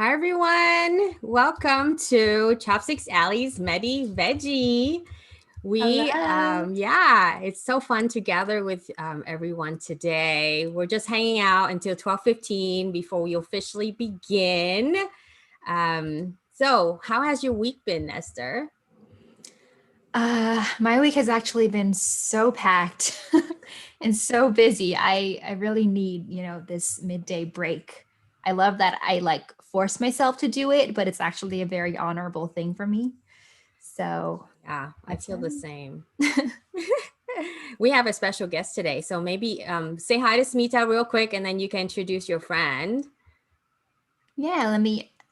Hi everyone. Welcome to Chopsticks Alley's Medi-Veggie. Hello. It's so fun to gather with everyone today. We're just hanging out until 12:15 before we officially begin. So how has your week been, Esther? My week has actually been so packed and so busy. I really need, this midday break. I love that I like force myself to do it, but it's actually a very honorable thing for me. So Yeah, I that's feel the fun. same. We have a special guest today, so maybe say hi to Smita real quick, and then you can introduce your friend. Yeah,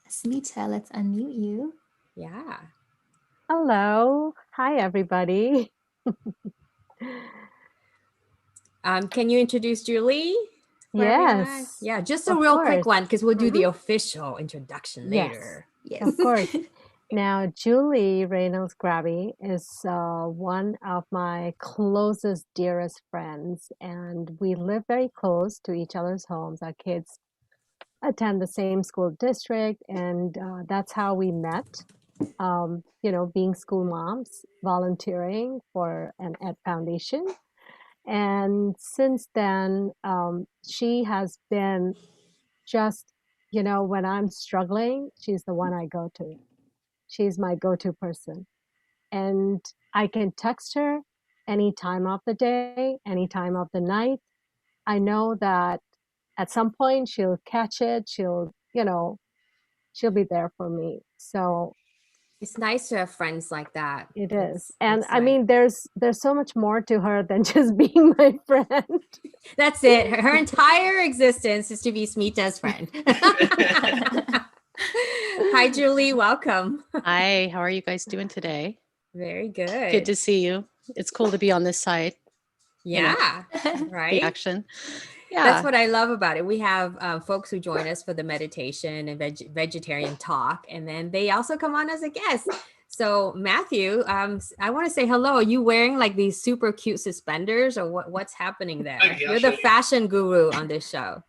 Smita, let's unmute you. Yeah. Hello. Hi, everybody. Can you introduce Julie for everyone? Yes, Yeah, just a of real quick course. one because we'll do the hmm official introduction Yes, later. Yes. of course. Now, Julie Reynolds Grabby is one of my closest, dearest friends, and we live very close to each other's homes. Our kids attend the same school district, and that's how we met. Being school moms, volunteering for an Ed Foundation. And since then, she has been just, when I'm struggling, she's the one I go to. She's my go-to person. And I can text her any time of the day, any time of the night. I know that at some point she'll catch it. She'll be there for me. So It's nice to have friends like that. it is. And It's I nice. mean, there's so much more to her than just being my friend. That's it. Her entire existence is to be Smita's friend. Hi, Julie. Welcome. Hi, how are you guys doing today? Very Good good. to see you. It's cool to be on this side, Yeah, the right. action. That's Yeah. what I love about it. We have folks who join us for the meditation and vegetarian talk, and then they also come on as a guest. So, Matthew, I want to say hello. Are you wearing like these super cute suspenders, or what's happening there? Okay, I'll You're show the you. fashion guru on this show.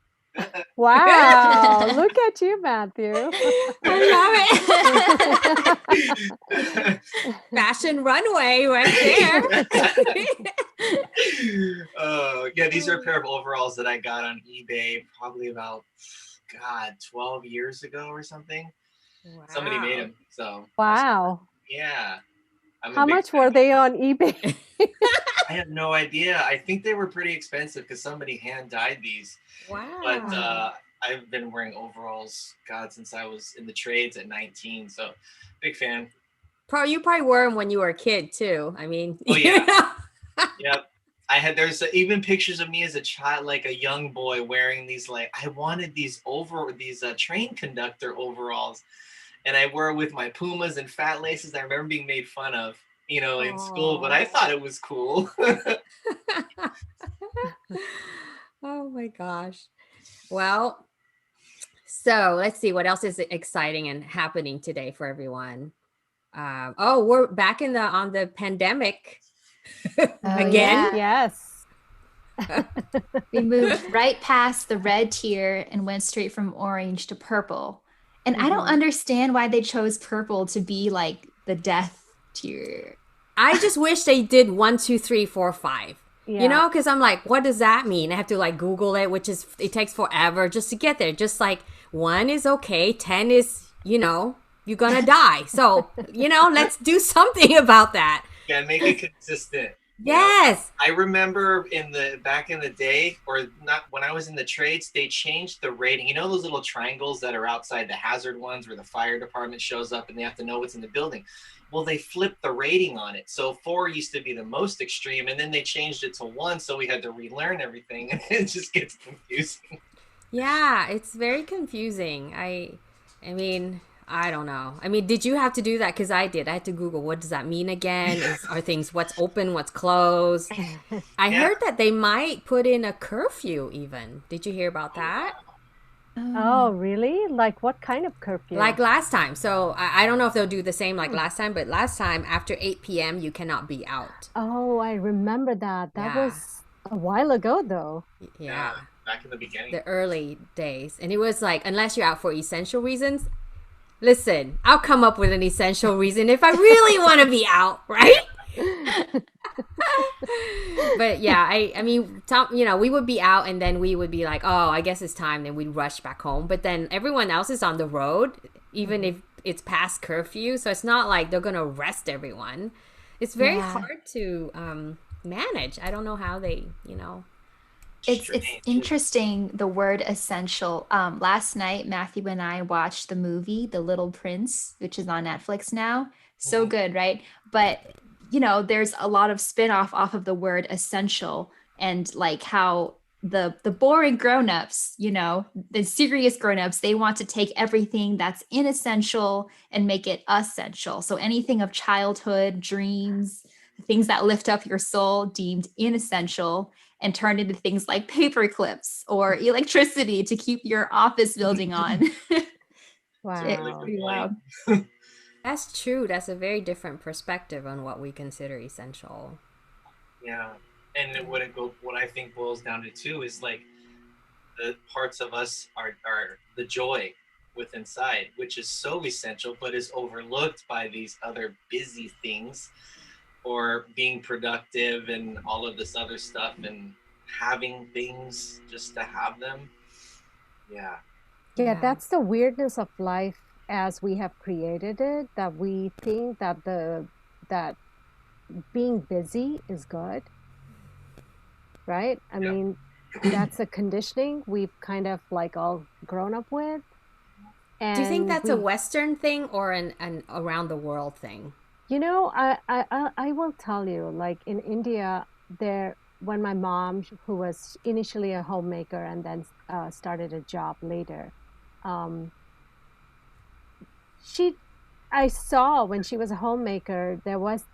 Wow, look at you, Matthew. I love it. Fashion runway right Yeah, these are a pair of overalls that I got on eBay probably about, God, 12 years ago or something. there. Somebody made Wow. them. So, Wow. yeah, I'm a How big much fan. were they on eBay? I have no idea. I think they were pretty expensive because somebody hand dyed these. But Wow. I've been wearing overalls, God, since I was in the trades at 19. So, big fan. You probably wore them when you were a kid too. I mean, Oh, yeah. know. Yep. There's even pictures of me as a child, like a young boy wearing these, like, I wanted these train conductor overalls, and I wore it with my Pumas and fat laces. I remember being made fun of, in school, but I thought it was cool. Oh my gosh. Well, so let's see what else is exciting and happening today for everyone. We're back in the on the pandemic Oh, again. yeah. Yes. We moved right past the red tier and went straight from orange to purple. And I don't Mhm. understand why they chose purple to be like the death tier. I just wish they did 1, 2, 3, 4, 5. Yeah. Because I'm like, what does that mean? I have to like Google it, which is it takes forever just to get there. Just like 1 is okay, 10 is, you're gonna die. So, let's do something about that. Yeah, make it consistent. Yes. I remember back in the day, or not, when I was in the trades, they changed the rating. You know those little triangles that are outside the hazard ones where the fire department shows up and they have to know what's in the building? Well, they flipped the rating on it. So 4 used to be the most extreme, and then they changed it to 1, so we had to relearn everything, and it just gets confusing. Yeah, it's very confusing. I mean, I don't know. I mean, did you have to do that? Because I did. I had to Google what does that mean again? Are things what's open, what's closed? I Yeah. heard that they might put in a curfew even. Did you hear about that? Oh, really? Like what kind of curfew? Like last time. So I don't know if they'll do the same like last time, but last time after 8 p.m. you cannot be out. Oh, I remember that. That Yeah. was A while ago, though. Yeah, back in the beginning. the early days. And it was like, unless you're out for essential reasons, listen, I'll come up with an essential reason if I really want to be out, right? But yeah, I mean, we would be out and then we would be like, oh, I guess it's time. Then we'd rush back home. But then everyone else is on the road, even if it's past curfew. So it's not like they're going to arrest everyone. It's very hard to manage. I don't know how they, It's interesting, the word essential. Last night Matthew and I watched the movie The Little Prince, which is on Netflix now. So good, right? But there's a lot of spin-off off of the word essential, and like how the boring grown-ups, the serious grown-ups, they want to take everything that's inessential and make it essential. So anything of childhood, dreams, things that lift up your soul deemed inessential, and turned into things like paper clips or electricity to keep your office building on. Wow. It's pretty wild. That's true. That's a very different perspective on what we consider essential. Yeah. And what I think boils down to too is like the parts of us are the joy with inside, which is so essential, but is overlooked by these other busy things, or being productive and all of this other stuff, and having things just to have them. Yeah, That's the weirdness of life as we have created it, that we think that that being busy is good, right? I mean, that's a conditioning we've kind of like all grown up with. And do you think that's a Western thing or an around the world thing? I will tell you, like in India, when my mom, who was initially a homemaker and then started a job later, she I saw when she was a homemaker,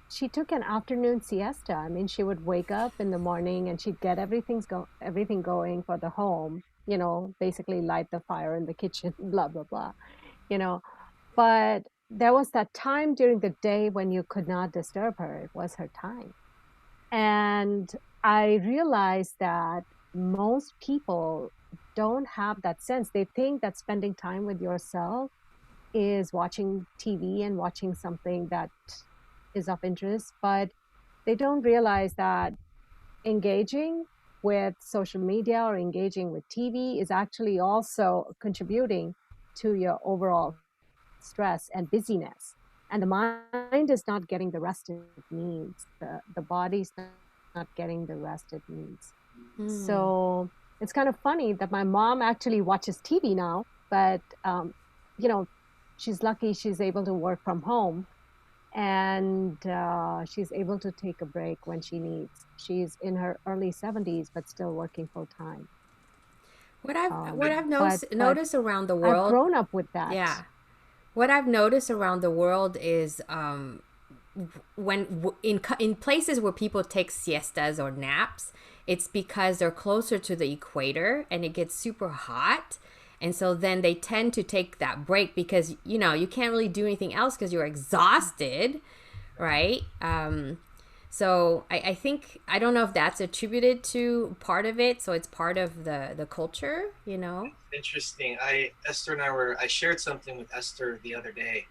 she took an afternoon siesta. I mean, she would wake up in the morning and she'd get everything going for the home, basically light the fire in the kitchen, blah, blah, blah, you know. But there was that time during the day when you could not disturb her. It was her time. And I realized that most people don't have that sense. They think that spending time with yourself is watching TV and watching something that is of interest, but they don't realize that engaging with social media or engaging with TV is actually also contributing to your overall stress and busyness. And the mind is not getting the rest it needs. The body's not getting the rest it needs. So it's kind of funny that my mom actually watches TV now, but she's lucky she's able to work from home, and she's able to take a break when she needs. She's in her early 70s, but still working full time. What I've noticed around the world, I've grown up with that. Yeah. What I've noticed around the world is when in places where people take siestas or naps, it's because they're closer to the equator and it gets super hot. And so then they tend to take that break because, you can't really do anything else because you're exhausted, right? So I think, I don't know if that's attributed to part of it. So it's part of the culture, Interesting. Esther and I shared something with Esther the other day,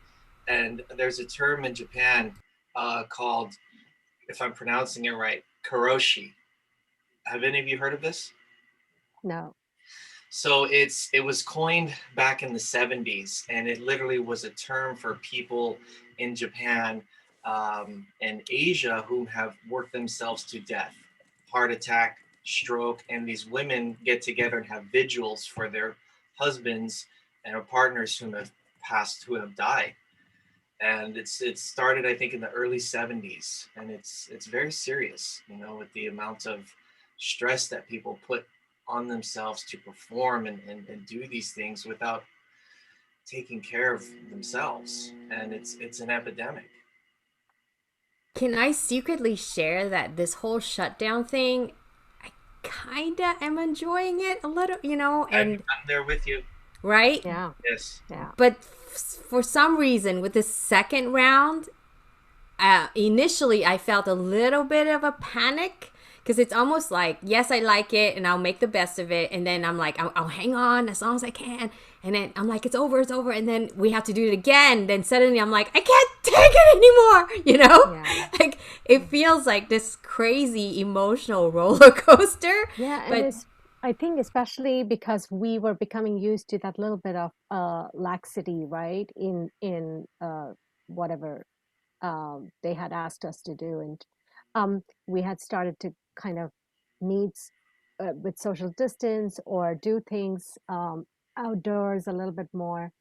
and there's a term in Japan called, if I'm pronouncing it right, karoshi. Have any of you heard of this? No. So it was coined back in the 70s, and it literally was a term for people in Japan and Asia who have worked themselves to death, heart attack, stroke, and these women get together and have vigils for their husbands and partners who have died. And it started, I think, in the early 70s, and it's very serious, with the amount of stress that people put on themselves to perform and do these things without taking care of themselves. And it's an epidemic. Can I secretly share that this whole shutdown thing, I kind of am enjoying it a little, and I'm there with you. Right? Yeah. Yes. Yeah. But for some reason, with the second round, initially I felt a little bit of a panic because it's almost like, yes, I like it and I'll make the best of it. And then I'm like, I'll hang on as long as I can. And then I'm like, it's over. And then we have to do it again. Then suddenly I'm like, I can't take it anymore. You know, Yeah. like it feels like this crazy emotional roller coaster. Yeah, and But I think especially because we were becoming used to that little bit of laxity, right? In whatever they had asked us to do, and we had started to kind of meet with social distance or do things outdoors a little bit more.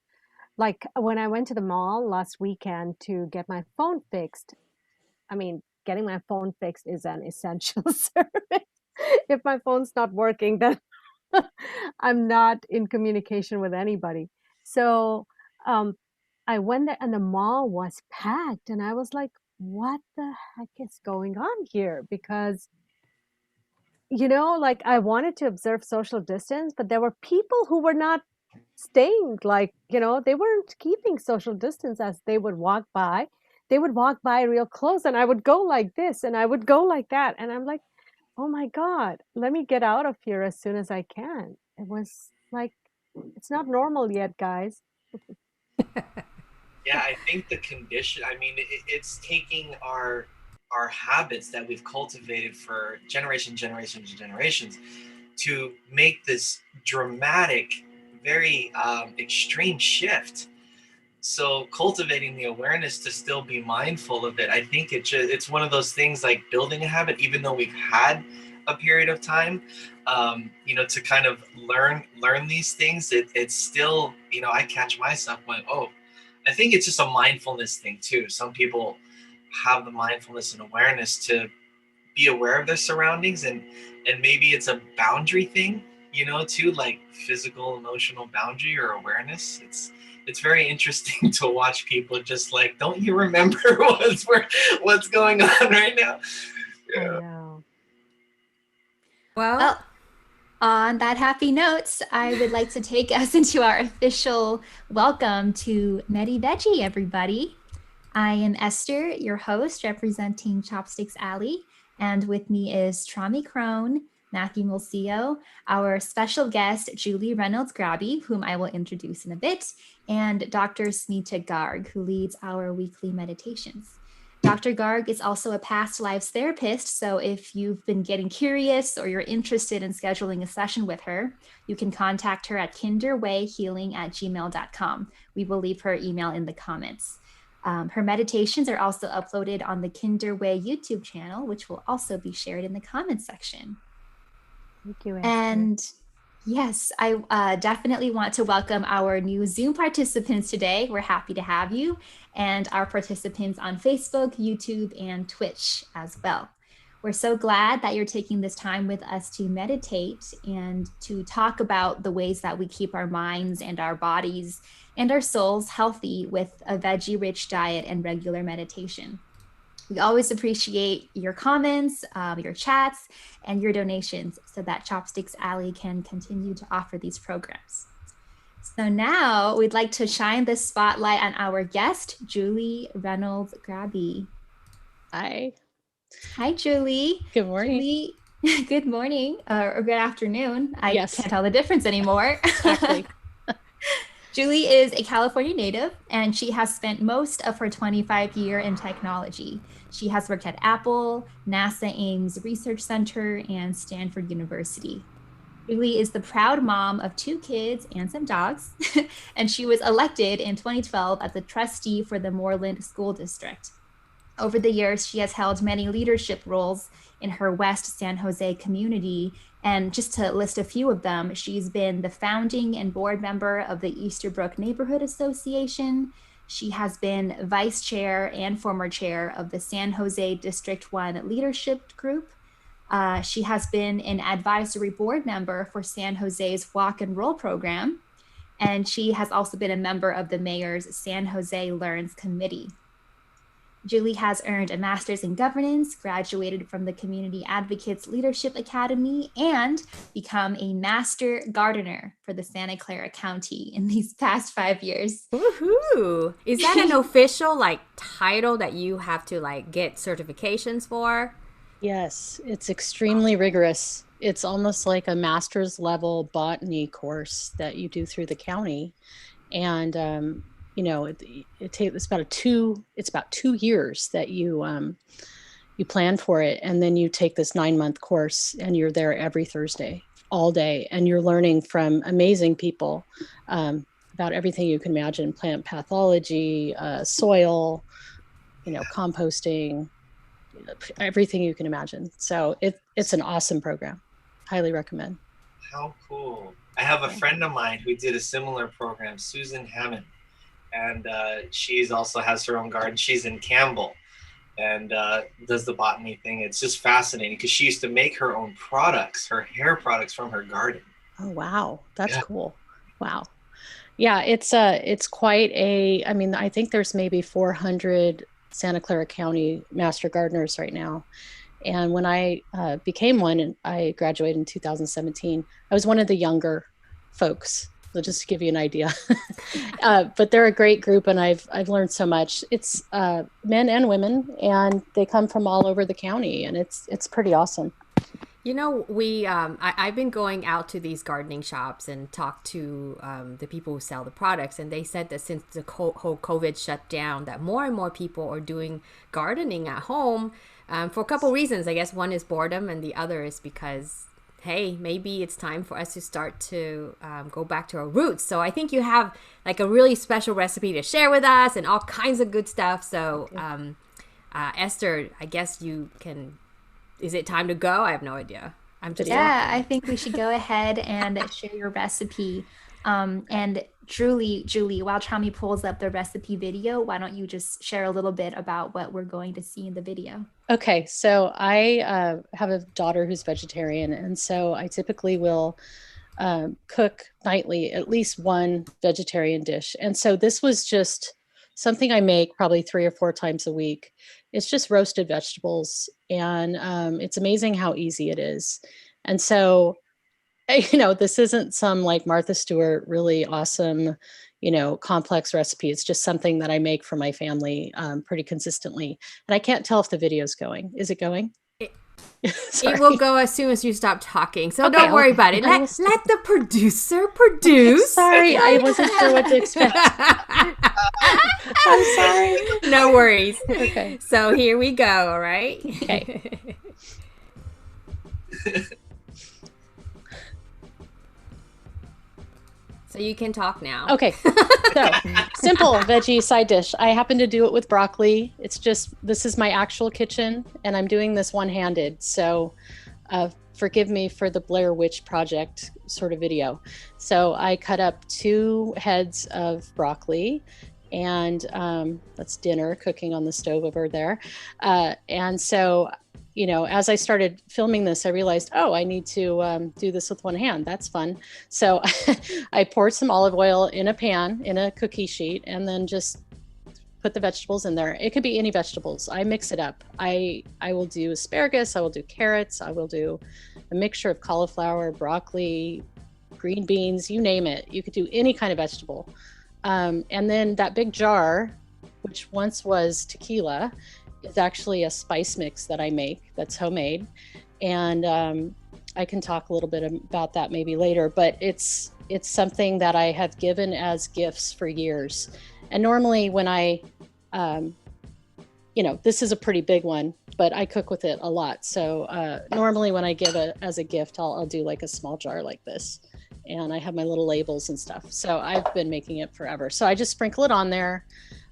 Like when I went to the mall last weekend to get my phone fixed, I mean, getting my phone fixed is an essential service. If my phone's not working, then I'm not in communication with anybody. So um, I went there and the mall was packed, and I was like, what the heck is going on here? Because, like I wanted to observe social distance, but there were people who were not staying, like, they weren't keeping social distance as they would walk by. They would walk by real close, and I would go like this and I would go like that. And I'm like, oh my God, let me get out of here as soon as I can. It was like, it's not normal yet, guys. Yeah, I think the condition, I mean, it's taking our habits that we've cultivated for generations to make this dramatic, very extreme shift. So cultivating the awareness to still be mindful of it, I think it's one of those things like building a habit, even though we've had a period of time, to kind of learn these things. It's still, I catch myself going, oh, I think it's just a mindfulness thing too. Some people have the mindfulness and awareness to be aware of their surroundings, and maybe it's a boundary thing, too, like physical, emotional boundary or awareness. It's very interesting to watch people just like, don't you remember what's going on right now? I Yeah. know. well, On that happy note, I would like to take us into our official welcome to Medi-Veggie, everybody. I am Esther, your host, representing Chopsticks Alley, and with me is Trami Crone, Matthew Mulcio, our special guest, Julie Reynolds-Graby, whom I will introduce in a bit, and Dr. Smita Garg, who leads our weekly meditations. Dr. Garg is also a past lives therapist, so if you've been getting curious or you're interested in scheduling a session with her, you can contact her at kinderwayhealing@gmail.com. We will leave her email in the comments. Her meditations are also uploaded on the Kinderway YouTube channel, which will also be shared in the comments section. Thank you, Esther. And yes, I definitely want to welcome our new Zoom participants today. We're happy to have you, and our participants on Facebook, YouTube, and Twitch as well. We're so glad that you're taking this time with us to meditate and to talk about the ways that we keep our minds and our bodies and our souls healthy with a veggie-rich diet and regular meditation. We always appreciate your comments, your chats, and your donations so that Chopsticks Alley can continue to offer these programs. So now we'd like to shine the spotlight on our guest, Julie Reynolds-Graby. Hi. Hi, Julie. Good morning. Julie, good morning or good afternoon. I Yes. can't tell the difference anymore. Exactly. Julie is a California native, and she has spent most of her 25-year in technology. She has worked at Apple, NASA Ames Research Center, and Stanford University. Julie is the proud mom of 2 kids and some dogs, and she was elected in 2012 as a trustee for the Moreland School District. Over the years, she has held many leadership roles in her West San Jose community. And just to list a few of them, she's been the founding and board member of the Easterbrook Neighborhood Association. She has been vice chair and former chair of the San Jose District 1 Leadership Group. She has been an advisory board member for San Jose's Walk and Roll program. And she has also been a member of the mayor's San Jose Learns Committee. Julie has earned a master's in governance, graduated from the Community Advocates Leadership Academy, and become a master gardener for the Santa Clara County in these past 5 years. woohoo! Is that an official title that you have to get certifications for? Yes, it's extremely rigorous. It's almost like a master's level botany course that you do through the county. And it's about 2 years that you plan for it, and then you take this 9-month course, and you're there every Thursday all day, and you're learning from amazing people about everything you can imagine: plant pathology, soil, composting, everything you can imagine. So it's an awesome program. Highly recommend. How cool. I have a friend of mine who did a similar program, Susan Hammond, and she's also has her own garden. She's in Campbell and does the botany thing. It's just fascinating because she used to make her own products, her hair products from her garden. Oh, wow. That's cool. Wow. Yeah, it's quite I mean, I think there's maybe 400 Santa Clara County Master Gardeners right now. And when I became one, and I graduated in 2017, I was one of the younger folks. So just to give you an idea. But they're a great group, and I've learned so much. It's men and women, and they come from all over the county, and it's pretty awesome. I've been going out to these gardening shops and talked to the people who sell the products, and they said that since the whole COVID shut down, that more and more people are doing gardening at home for a couple reasons. I guess one is boredom, and the other is because, hey, maybe it's time for us to start to go back to our roots. So I think you have like a really special recipe to share with us and all kinds of good stuff. So Esther, I guess you can... Is it time to go? I have no idea. Yeah, I think we should go ahead and share your recipe. And Julie, while Chami pulls up the recipe video, why don't you just share a little bit about what we're going to see in the video? Okay, so I have a daughter who's vegetarian, and so I typically will cook nightly at least one vegetarian dish. And so this was just something I make probably 3 or 4 times a week. It's just roasted vegetables, and it's amazing how easy it is. And so, this isn't some like Martha Stewart, really awesome, complex recipe. It's just something that I make for my family pretty consistently. And I can't tell if the video's going. Is it going? It will go as soon as you stop talking. So don't worry about it. Let the producer produce. Sorry, I wasn't sure what to expect. I'm sorry. No worries. Okay. So here we go, all right? Okay. So you can talk now. Okay. So, simple veggie side dish. I happen to do it with broccoli. It's just, this is my actual kitchen, and I'm doing this one-handed. So forgive me for the Blair Witch Project sort of video. So I cut up 2 heads of broccoli, and that's dinner cooking on the stove over there. And so, as I started filming this, I realized, I need to do this with one hand. That's fun. So I poured some olive oil in a pan, in a cookie sheet, and then just put the vegetables in there. It could be any vegetables. I mix it up. I will do asparagus. I will do carrots. I will do a mixture of cauliflower, broccoli, green beans, you name it. You could do any kind of vegetable. And then that big jar, which once was tequila, is actually a spice mix that I make that's homemade. And I can talk a little bit about that maybe later, but it's something that I have given as gifts for years. And normally when I, this is a pretty big one, but I cook with it a lot. So normally when I give it as a gift, I'll do like a small jar like this. And I have my little labels and stuff. So I've been making it forever. So I just sprinkle it on there.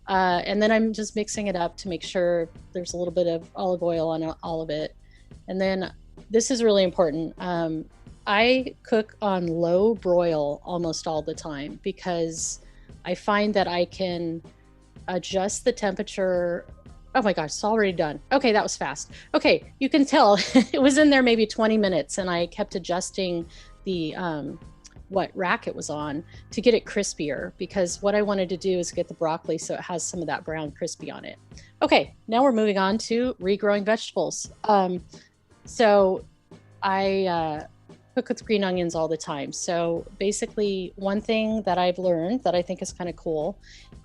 And then I'm just mixing it up to make sure there's a little bit of olive oil on all of it. And then this is really important. I cook on low broil almost all the time because I find that I can adjust the temperature. Oh my gosh, it's already done. Okay, that was fast. Okay, you can tell it was in there maybe 20 minutes, and I kept adjusting the what rack it was on to get it crispier, because what I wanted to do is get the broccoli so it has some of that brown crispy on it. Okay, now we're moving on to regrowing vegetables. So I cook with green onions all the time. So basically, one thing that I've learned that I think is kind of cool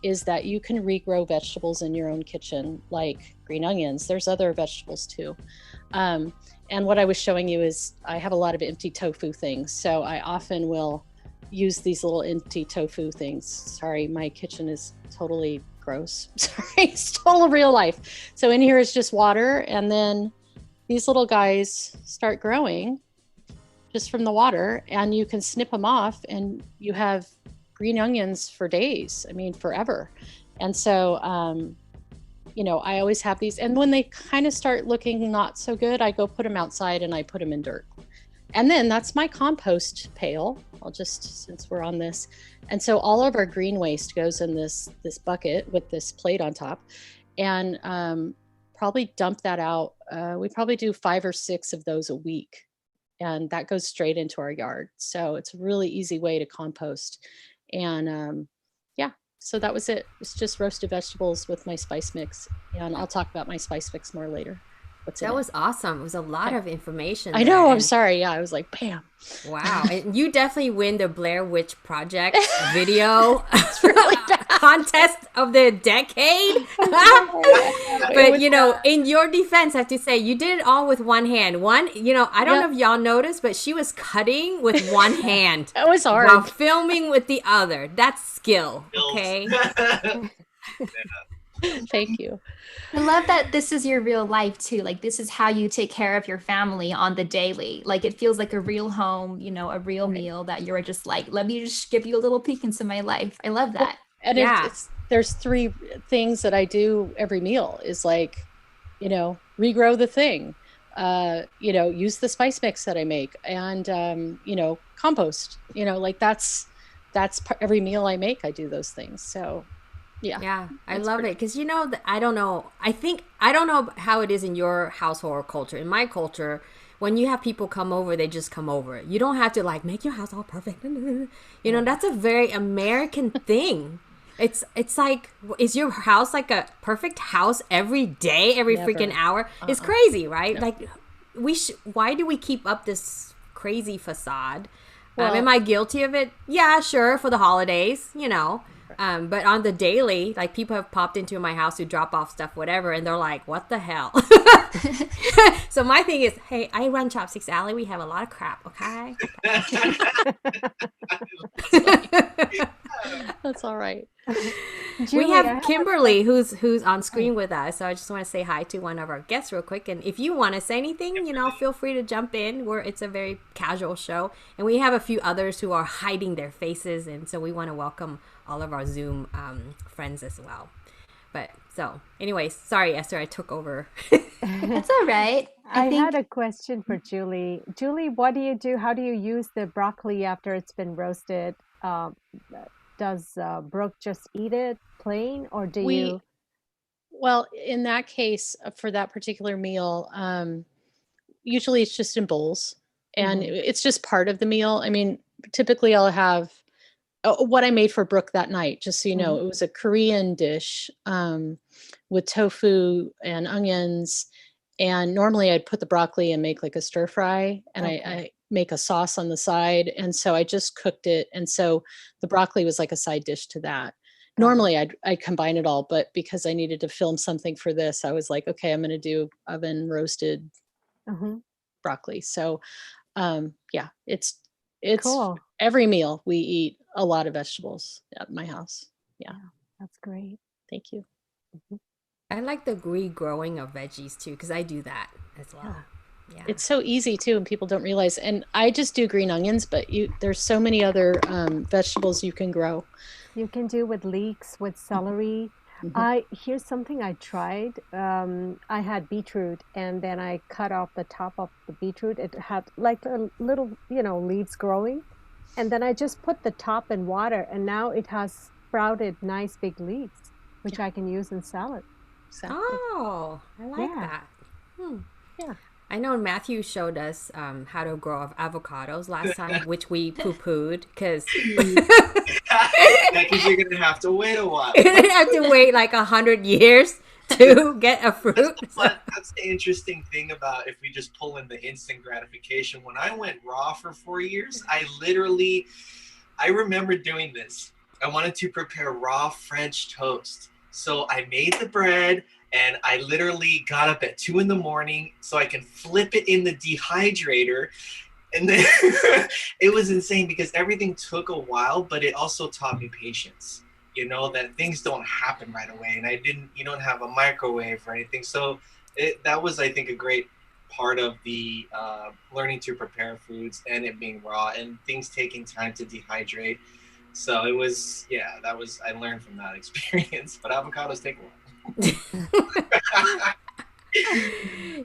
is that you can regrow vegetables in your own kitchen, like green onions. There's other vegetables too. And what I was showing you is I have a lot of empty tofu things. So I often will use these little empty tofu things. Sorry, my kitchen is totally gross. Sorry, it's total real life. So in here is just water, and then these little guys start growing just from the water, and you can snip them off and you have green onions for days. I mean, forever. And so, you know, I always have these. And when they kind of start looking not so good, I go put them outside and I put them in dirt. And then that's my compost pail. I'll just, since we're on this. And so all of our green waste goes in this bucket with this plate on top, and probably dump that out. We probably do 5 or 6 of those a week, and that goes straight into our yard. So it's a really easy way to compost. And yeah, so that was it. It's just roasted vegetables with my spice mix, and I'll talk about my spice mix more later. That was awesome. It was a lot of information. I know. I'm sorry. Yeah, I was like, bam. Wow. And you definitely win the Blair Witch Project video really contest of the decade. But, you know, in your defense, I have to say, you did it all with one hand. You know, I don't know if y'all noticed, but she was cutting with one hand. That was hard. While filming with the other. That's skill. Okay. Thank you. I love that this is your real life too. Like, this is how you take care of your family on the daily. Like, it feels like a real home, you know, a real meal that you're just like, let me just give you a little peek into my life. I love that. And there's 3 things that I do every meal is like, you know, regrow the thing, you know, use the spice mix that I make, and, you know, compost, you know, like that's every meal I make, I do those things. So yeah, I love it, because, you know, I don't know how it is in your household or culture. In my culture, when you have people come over, they just come over. You don't have to like make your house all perfect. You know, that's a very American thing. It's like, is your house like a perfect house every day, every freaking hour? It's crazy, right? No. Like, why do we keep up this crazy facade? Well, am I guilty of it? Yeah, sure, for the holidays, you know. But on the daily, like, people have popped into my house to drop off stuff, whatever, and they're like, what the hell? So my thing is, hey, I run Chopsticks Alley. We have a lot of crap, okay? That's all right. Julie, we have Kimberly who's on screen with us. So I just want to say hi to one of our guests real quick. And if you want to say anything, you know, feel free to jump in. It's a very casual show. And we have a few others who are hiding their faces. And so we want to welcome all of our Zoom friends as well. But so anyways, sorry, Esther, I took over. That's all right. I had a question for Julie. Julie, what do you do? How do you use the broccoli after it's been roasted? Does Brooke just eat it plain, or do you? Well, in that case, for that particular meal, usually it's just in bowls, and it's just part of the meal. I mean, typically I'll have what I made for Brooke that night, just so you know. It was a Korean dish with tofu and onions, and normally I'd put the broccoli and make like a stir fry, and I make a sauce on the side, and so I just cooked it, and so the broccoli was like a side dish to that. Normally I'd combine it all, but because I needed to film something for this, I was like, okay, I'm going to do oven roasted broccoli. So yeah, it's cool. Every meal we eat a lot of vegetables at my house. Yeah, that's great. Thank you. I like the regrowing of veggies too, because I do that as well. Yeah. It's so easy too, and people don't realize. And I just do green onions, but there's so many other vegetables you can grow. You can do with leeks, with celery. Here's something I tried. I had beetroot, and then I cut off the top of the beetroot. It had like a little, leaves growing, and then I just put the top in water, and now it has sprouted nice big leaves, which I can use in salad. Exactly. Oh, I like that. Yeah. I know Matthew showed us how to grow avocados last time, which we poo-pooed because you're going to have to wait a while. You're going to have to wait like 100 years to get a fruit. That's the interesting thing about if we just pull in the instant gratification. When I went raw for 4 years, I remember doing this. I wanted to prepare raw French toast. So I made the bread, and I literally got up at 2 a.m. so I can flip it in the dehydrator. And then it was insane because everything took a while, but it also taught me patience. You know, that things don't happen right away, and you don't have a microwave or anything. So that was, I think, a great part of the learning to prepare foods and it being raw and things taking time to dehydrate. So it was, yeah, I learned from that experience, but avocados take a while.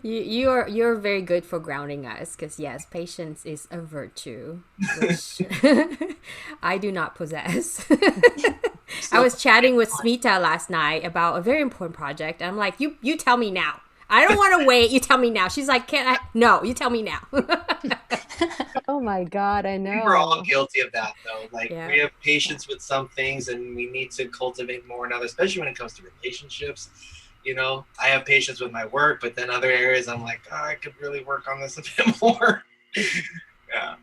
You're very good for grounding us, because yes, patience is a virtue, which I do not possess. I was chatting with Smita last night about a very important project. I'm like, you tell me now. I don't want to wait. You tell me now. She's like, can't I? No, you tell me now. Oh my God, I We're all know. guilty of that, though. Like, Yeah. we have patience with some things, and we need to cultivate more in others, especially when it comes to relationships. You know, I have patience with my work, but then other areas I'm like, oh, I could really work on this a bit more. Yeah.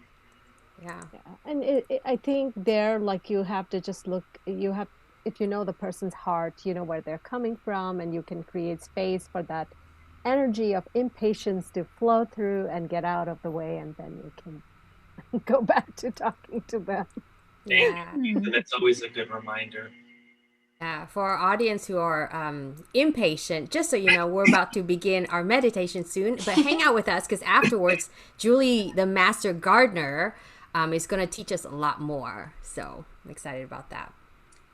Yeah. And I think there, like, you have to just look, if you know the person's heart, you know where they're coming from, and you can create space for that energy of impatience to flow through and get out of the way, and then you can go back to talking to them. Yeah. And that's always a good reminder. Yeah, for our audience who are impatient, just so you know, we're about to begin our meditation soon. But hang out with us, because afterwards, Julie, the master gardener, is going to teach us a lot more. So I'm excited about that.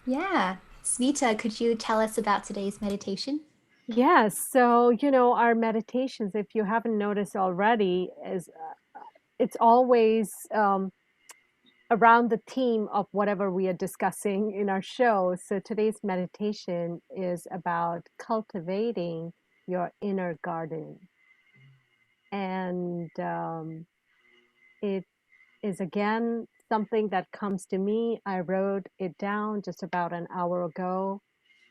Yeah. Smita, could you tell us about today's meditation? Yes. So, our meditations, if you haven't noticed already, is it's always around the theme of whatever we are discussing in our show. So today's meditation is about cultivating your inner garden. And it is, again, something that comes to me. I wrote it down just about an hour ago.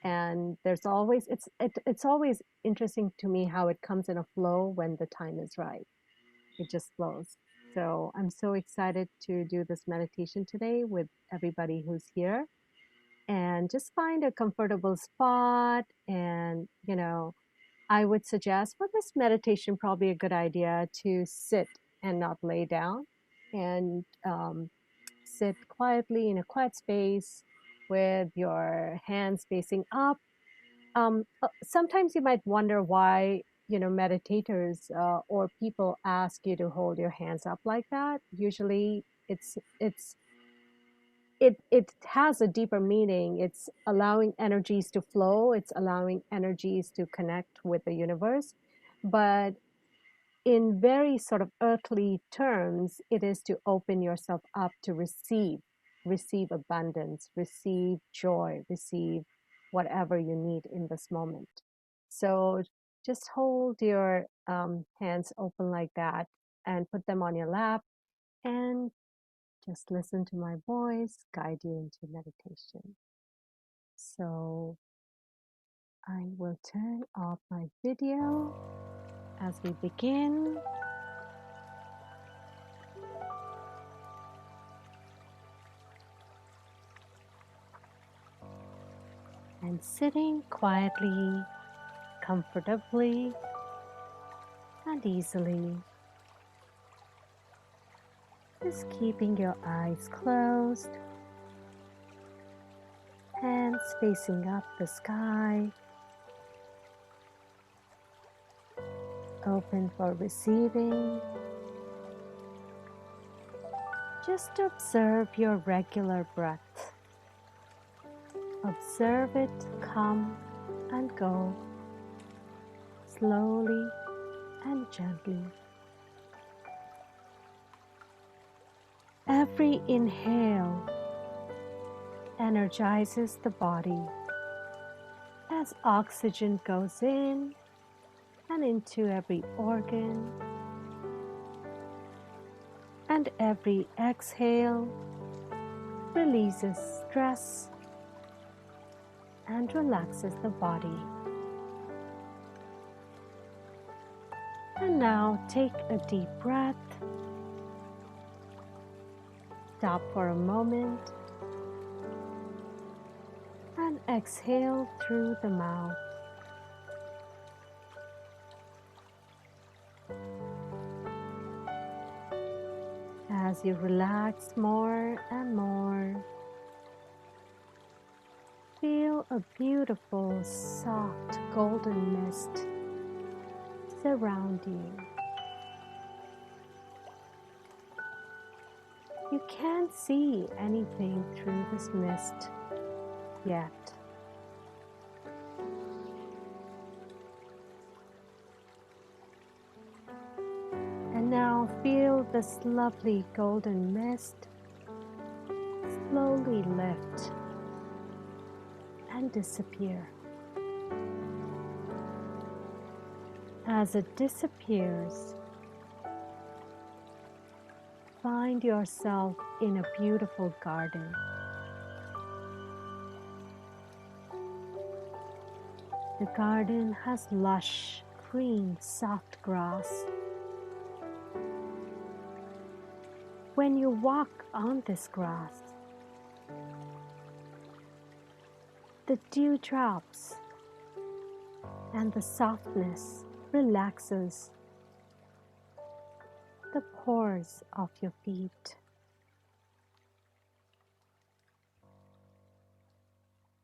And it's always interesting to me how it comes in a flow when the time is right. It just flows. So I'm so excited to do this meditation today with everybody who's here, and just find a comfortable spot. And, I would suggest for this meditation, probably a good idea to sit and not lay down, and sit quietly in a quiet space with your hands facing up. Sometimes you might wonder why, meditators or people ask you to hold your hands up like that. Usually, it has a deeper meaning. It's allowing energies to flow. It's allowing energies to connect with the universe. But in very sort of earthly terms, it is to open yourself up to receive abundance, receive joy, receive whatever you need in this moment. So just hold your hands open like that, and put them on your lap, and just listen to my voice guide you into meditation. So I will turn off my video as we begin. And sitting quietly, comfortably, and easily. Just keeping your eyes closed, hands facing up the sky, open for receiving. Just observe your regular breath. Observe it come and go, slowly and gently. Every inhale energizes the body as oxygen goes in and into every organ, and every exhale releases stress and relaxes the body. And now take a deep breath. Stop for a moment and exhale through the mouth. As you relax more and more, feel a beautiful, soft, golden mist surround you. You can't see anything through this mist yet. And now feel this lovely golden mist slowly lift and disappear. As it disappears, find yourself in a beautiful garden. The garden has lush, green, soft grass. When you walk on this grass, the dewdrops and the softness relaxes the pores of your feet.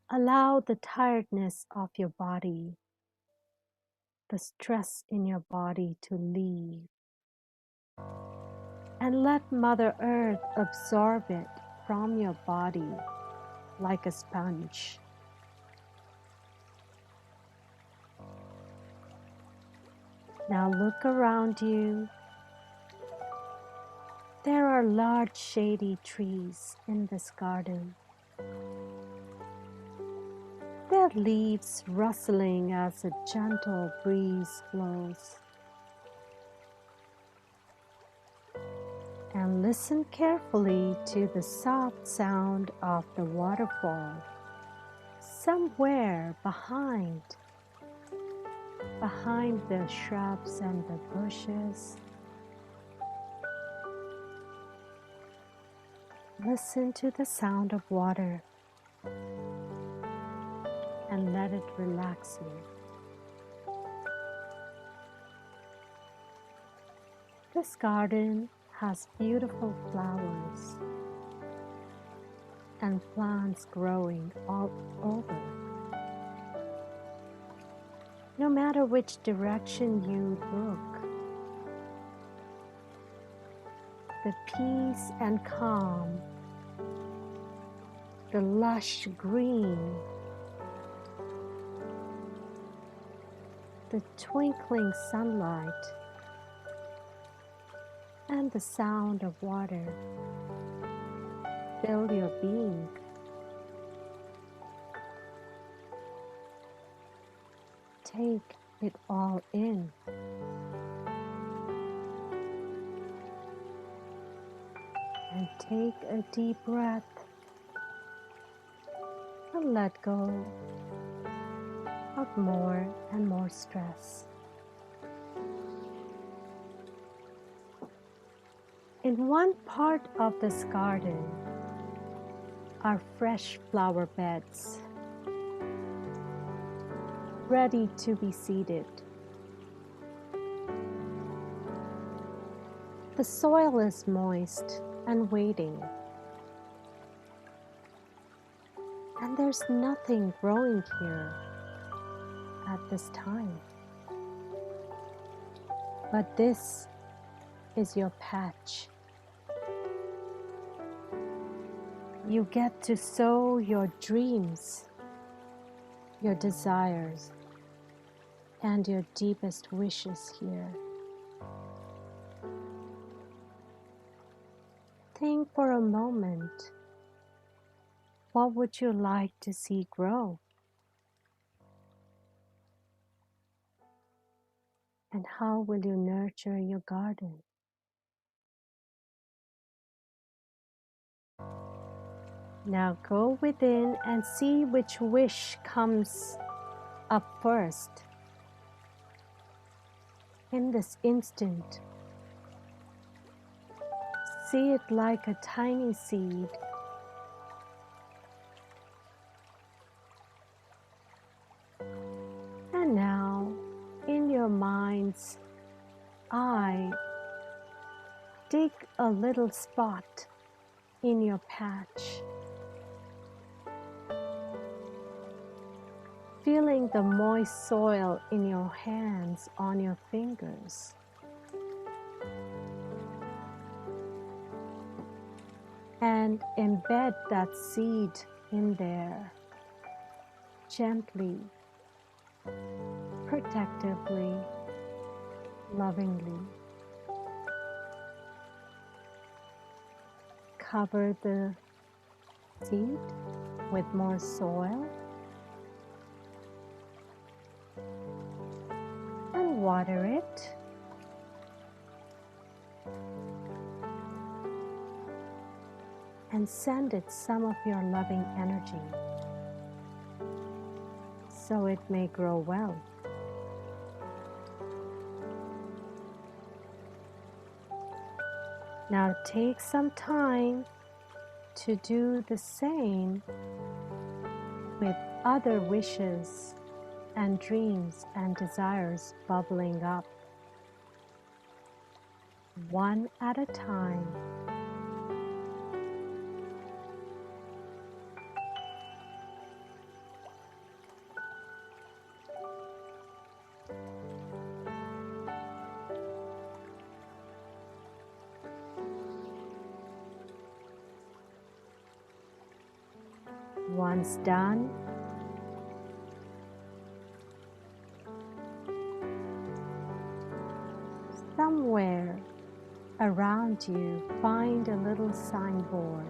Allow the tiredness of your body, the stress in your body to leave, and let Mother Earth absorb it from your body like a sponge. Now look around you. There are large shady trees in this garden. Their leaves rustling as a gentle breeze blows. And listen carefully to the soft sound of the waterfall somewhere behind the shrubs and the bushes. Listen to the sound of water and let it relax you. This garden has beautiful flowers and plants growing all over. No matter which direction you look, the peace and calm, the lush green, the twinkling sunlight, and the sound of water fill your being. Take it all in. And take a deep breath and let go of more and more stress. In one part of this garden are fresh flower beds ready to be seeded. The soil is moist and waiting, and there's nothing growing here at this time. But this is your patch. You get to sow your dreams, your desires, and your deepest wishes here. Think for a moment, what would you like to see grow? And how will you nurture your garden? Now go within and see which wish comes up first. In this instant, see it like a tiny seed a little spot in your patch. Feeling the moist soil in your hands, on your fingers. And embed that seed in there, gently, protectively, lovingly. Cover the seed with more soil and water it. And send it some of your loving energy so it may grow well. Now take some time to do the same with other wishes and dreams and desires bubbling up, one at a time. Once done, somewhere around you, find a little signboard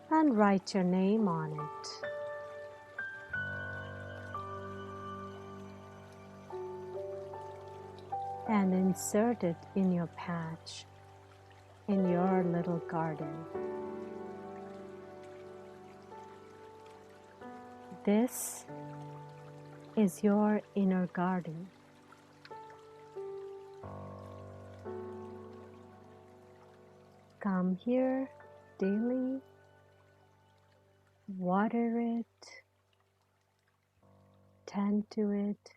and write your name on it. And insert it in your patch, in your little garden. This is your inner garden. Come here daily, water it, tend to it,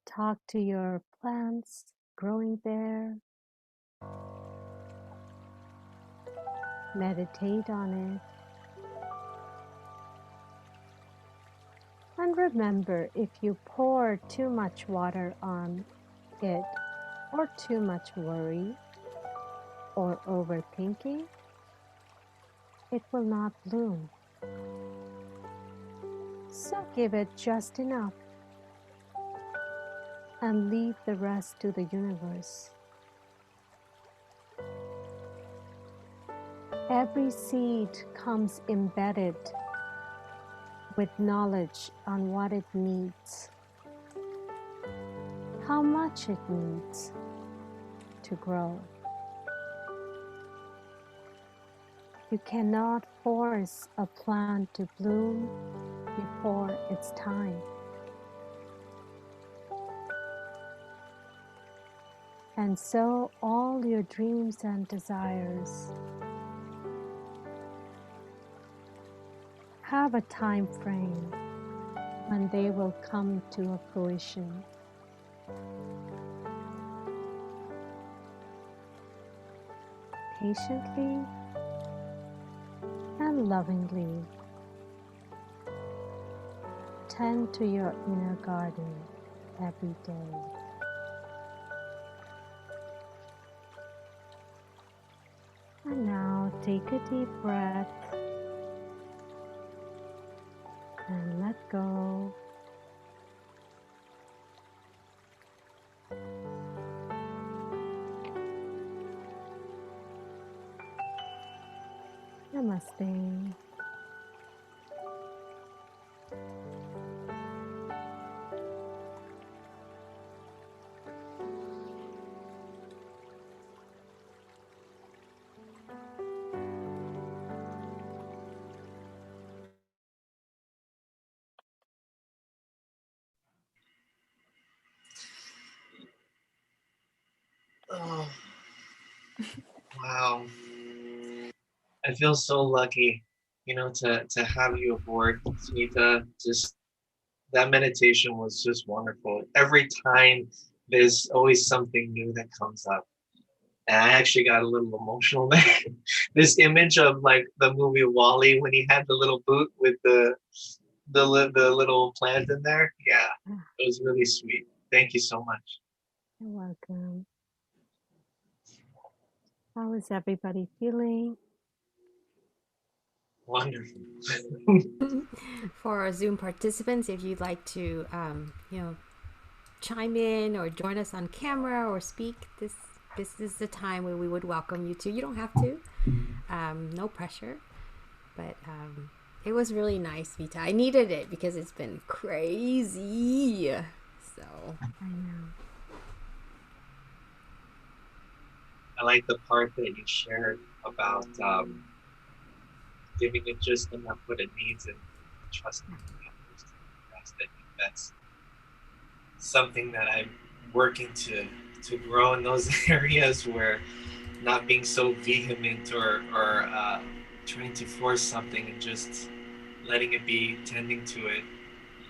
talk to your plants growing there, meditate on it, and remember, if you pour too much water on it, or too much worry, or overthinking, it will not bloom. So give it just enough and leave the rest to the universe. Every seed comes embedded with knowledge on what it needs, how much it needs to grow. You cannot force a plant to bloom before its time. And so all your dreams and desires have a time frame when they will come to a fruition. Patiently and lovingly tend to your inner garden every day. And now take a deep breath and let go. Namaste. Oh, wow. I feel so lucky, to have you aboard, Sunita. Just That meditation was just wonderful. Every time there's always something new that comes up. And I actually got a little emotional there. This image of like the movie Wall-E when he had the little boot with the little plant in there. Yeah, it was really sweet. Thank you so much. You're welcome. How is everybody feeling? Wonderful. For our Zoom participants, if you'd like to, chime in or join us on camera or speak, this is the time where we would welcome you to. You don't have to, no pressure, but it was really nice, Vita. I needed it because it's been crazy. So I know. I like the part that you shared about giving it just enough what it needs and trusting the others to do the rest. I think that's something that I'm working to grow in those areas where not being so vehement or trying to force something and just letting it be, tending to it,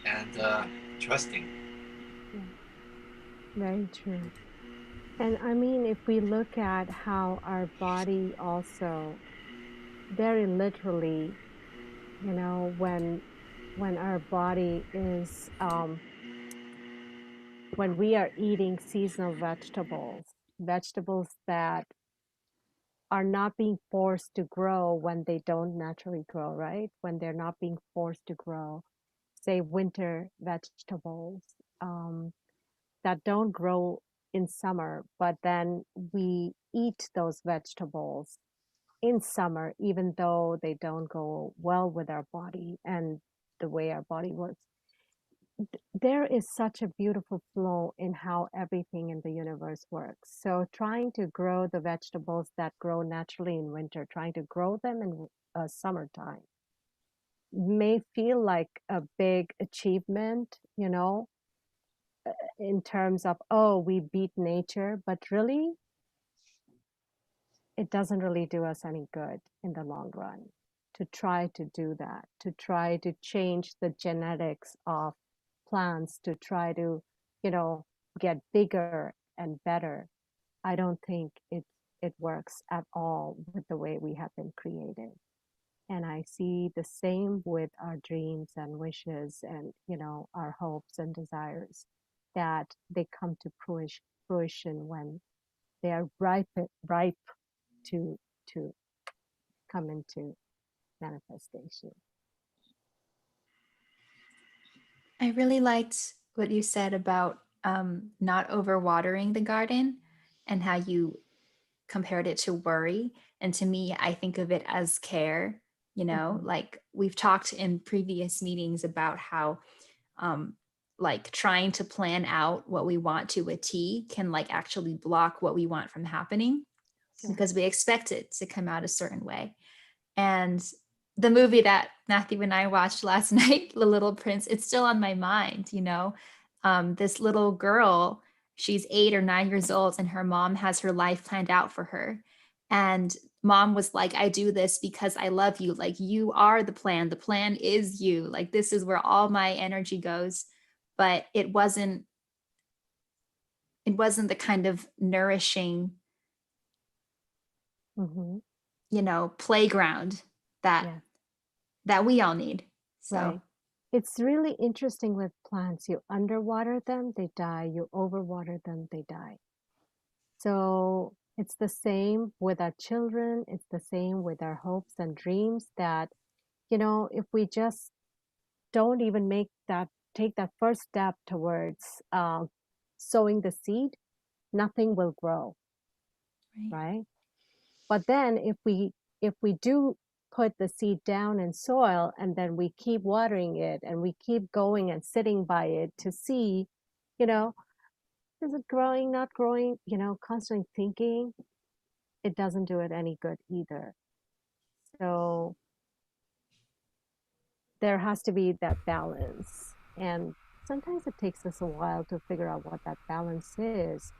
and trusting. Yeah, very true. And I mean, if we look at how our body also very literally, when our body is when we are eating seasonal vegetables that are not being forced to grow when they don't naturally grow, right? When they're not being forced to grow, say winter vegetables that don't grow in summer, but then we eat those vegetables in summer, even though they don't go well with our body and the way our body works. There is such a beautiful flow in how everything in the universe works. So trying to grow the vegetables that grow naturally in winter, trying to grow them in summertime may feel like a big achievement, in terms of, oh, we beat nature, but really, it doesn't really do us any good in the long run to try to do that, to try to change the genetics of plants, to try to, get bigger and better. I don't think it works at all with the way we have been created. And I see the same with our dreams and wishes and, our hopes and desires, that they come to fruition when they are ripe to to come into manifestation. I really liked what you said about not overwatering the garden and how you compared it to worry. And to me, I think of it as care. Mhm. Like we've talked in previous meetings about how um, like trying to plan out what we want to a T can like actually block what we want from happening Yeah. because we expect it to come out a certain way. And the movie that Matthew and I watched last night, The Little Prince, it's still on my mind. This little girl, she's 8 or 9 years old, and her mom has her life planned out for her. And mom was like, I do this because I love you. Like, you are the plan. The plan is you. Like, this is where all my energy goes. But it wasn't the kind of nourishing, Mm-hmm. playground that Yeah. that we all need. So Right. It's really interesting with plants. You underwater them, they die. You overwater them, they die. So it's the same with our children. It's the same with our hopes and dreams that, if we just don't even take that first step towards sowing the seed, nothing will grow, right? But then if we do put the seed down in soil and then we keep watering it and we keep going and sitting by it to see, you know, is it growing, not growing, constantly thinking, it doesn't do it any good either. So there has to be that balance. And sometimes it takes us a while to figure out what that balance is.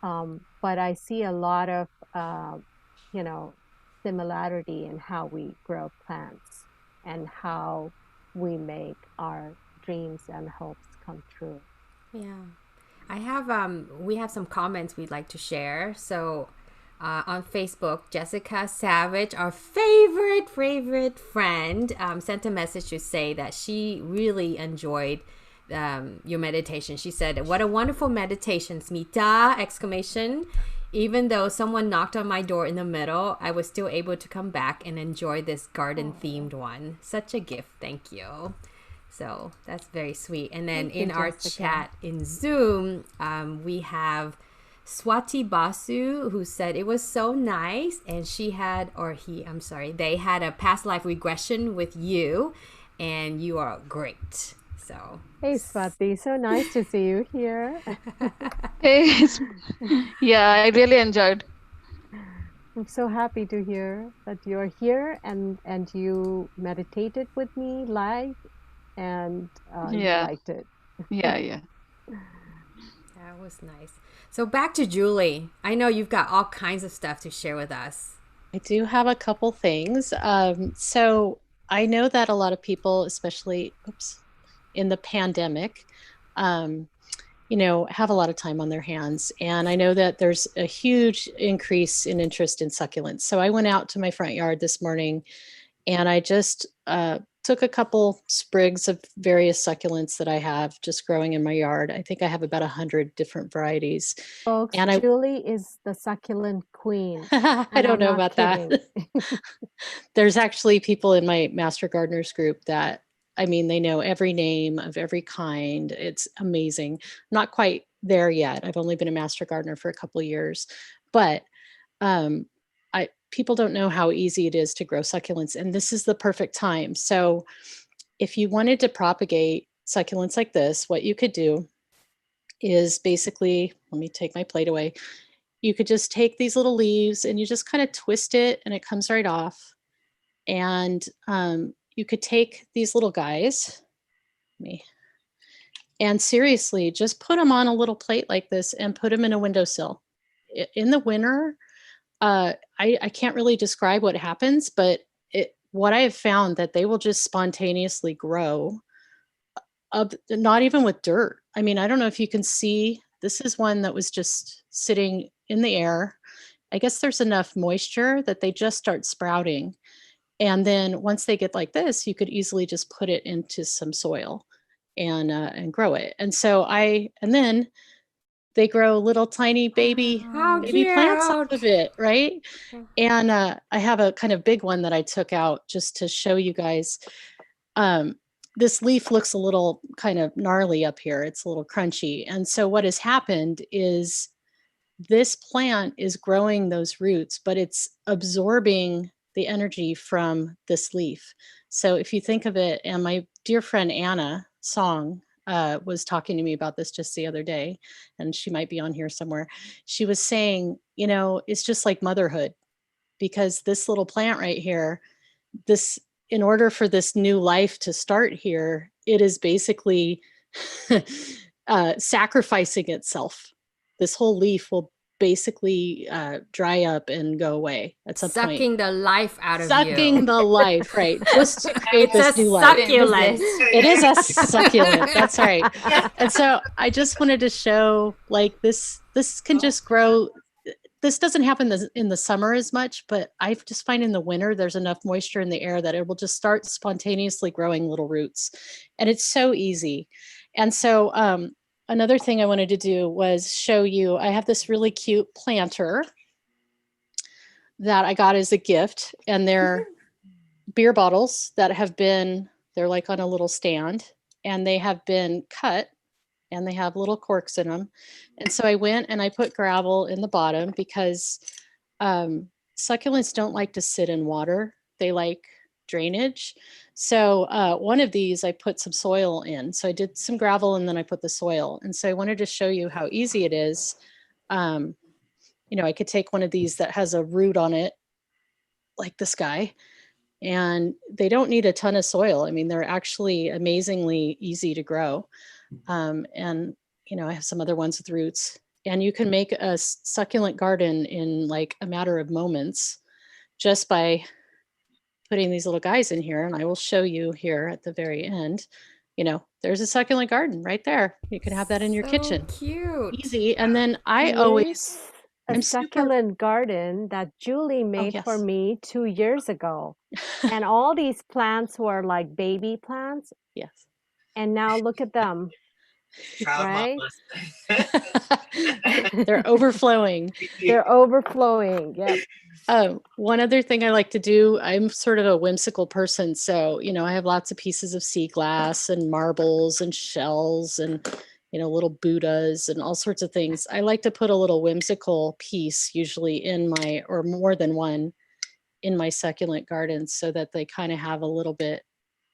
But I see a lot of, you know, similarity in how we grow plants and how we make our dreams and hopes come true. Yeah. We have some comments we'd like to share. So on Facebook, Jessica Savage, our favorite friend, sent a message to say that she really enjoyed your meditation. She said, "What a wonderful meditation, Smita!" Exclamation. Even though someone knocked on my door in the middle, I was still able to come back and enjoy this garden themed one. Such a gift. Thank you. So that's very sweet. And then in our chat in Zoom, we have Swati Basu, who said it was so nice, and they had a past life regression with you, and you are great. So hey Swati, so nice to see you here. Hey, yeah, I really enjoyed. I'm so happy to hear that you're here and you meditated with me live, and you liked it. Yeah. That was nice. So back to Julie. I know you've got all kinds of stuff to share with us. I do have a couple things. So I know that a lot of people, especially in the pandemic, have a lot of time on their hands. And I know that there's a huge increase in interest in succulents. So I went out to my front yard this morning and I just took a couple sprigs of various succulents that I have just growing in my yard. I think I have about 100 different varieties. Folks, and Julie is the succulent queen. I don't know about that. There's actually people in my Master Gardeners group that, they know every name of every kind. It's amazing. Not quite there yet. I've only been a Master Gardener for a couple of years, but people don't know how easy it is to grow succulents, and this is the perfect time. So if you wanted to propagate succulents like this, what you could do is basically, let me take my plate away. You could just take these little leaves and you just kind of twist it and it comes right off. And you could take these little guys, and seriously, just put them on a little plate like this and put them in a windowsill. In the winter, I can't really describe what happens, but what I have found that they will just spontaneously grow, not even with dirt. I don't know if you can see, this is one that was just sitting in the air. I guess there's enough moisture that they just start sprouting. And then once they get like this, you could easily just put it into some soil and grow it. And then they grow little tiny baby plants out of it, right? And I have a kind of big one that I took out just to show you guys. This leaf looks a little kind of gnarly up here. It's a little crunchy. And so what has happened is this plant is growing those roots, but it's absorbing the energy from this leaf. So if you think of it, and my dear friend Anna Song was talking to me about this just the other day, and she might be on here somewhere. She was saying, it's just like motherhood, because this little plant right here, in order for this new life to start here, it is basically sacrificing itself. This whole leaf will basically dry up and go away at some point. Sucking the life out of you. Sucking the life, right? Just to create this new life. Succulent. It is a succulent. That's right. And so I just wanted to show, like, this can just grow. This doesn't happen in the summer as much, but I just find in the winter there's enough moisture in the air that it will just start spontaneously growing little roots. And it's so easy. And so another thing I wanted to do was show you, I have this really cute planter that I got as a gift, and they're beer bottles that they're like on a little stand, and they have been cut, and they have little corks in them. And so I went and I put gravel in the bottom because succulents don't like to sit in water. They like drainage. So one of these I put some soil in. So I did some gravel and then I put the soil. And so I wanted to show you how easy it is. I could take one of these that has a root on it, like this guy, and they don't need a ton of soil. They're actually amazingly easy to grow. And I have some other ones with roots, and you can make a succulent garden in like a matter of moments just by putting these little guys in here. And I will show you here at the very end, there's a succulent garden right there. You can have that in your So kitchen. cute. Easy. And then I Here's always, a I'm super, succulent garden that Julie made for yes. me 2 years ago. And all these plants were like baby plants. Yes. And now look at them, Proud right? mamas. They're overflowing. They're overflowing. Yep. One other thing I like to do, I'm sort of a whimsical person. So, you know, I have lots of pieces of sea glass and marbles and shells and, you know, little Buddhas and all sorts of things. I like to put a little whimsical piece usually in my, or more than one, in my succulent gardens so that they kind of have a little bit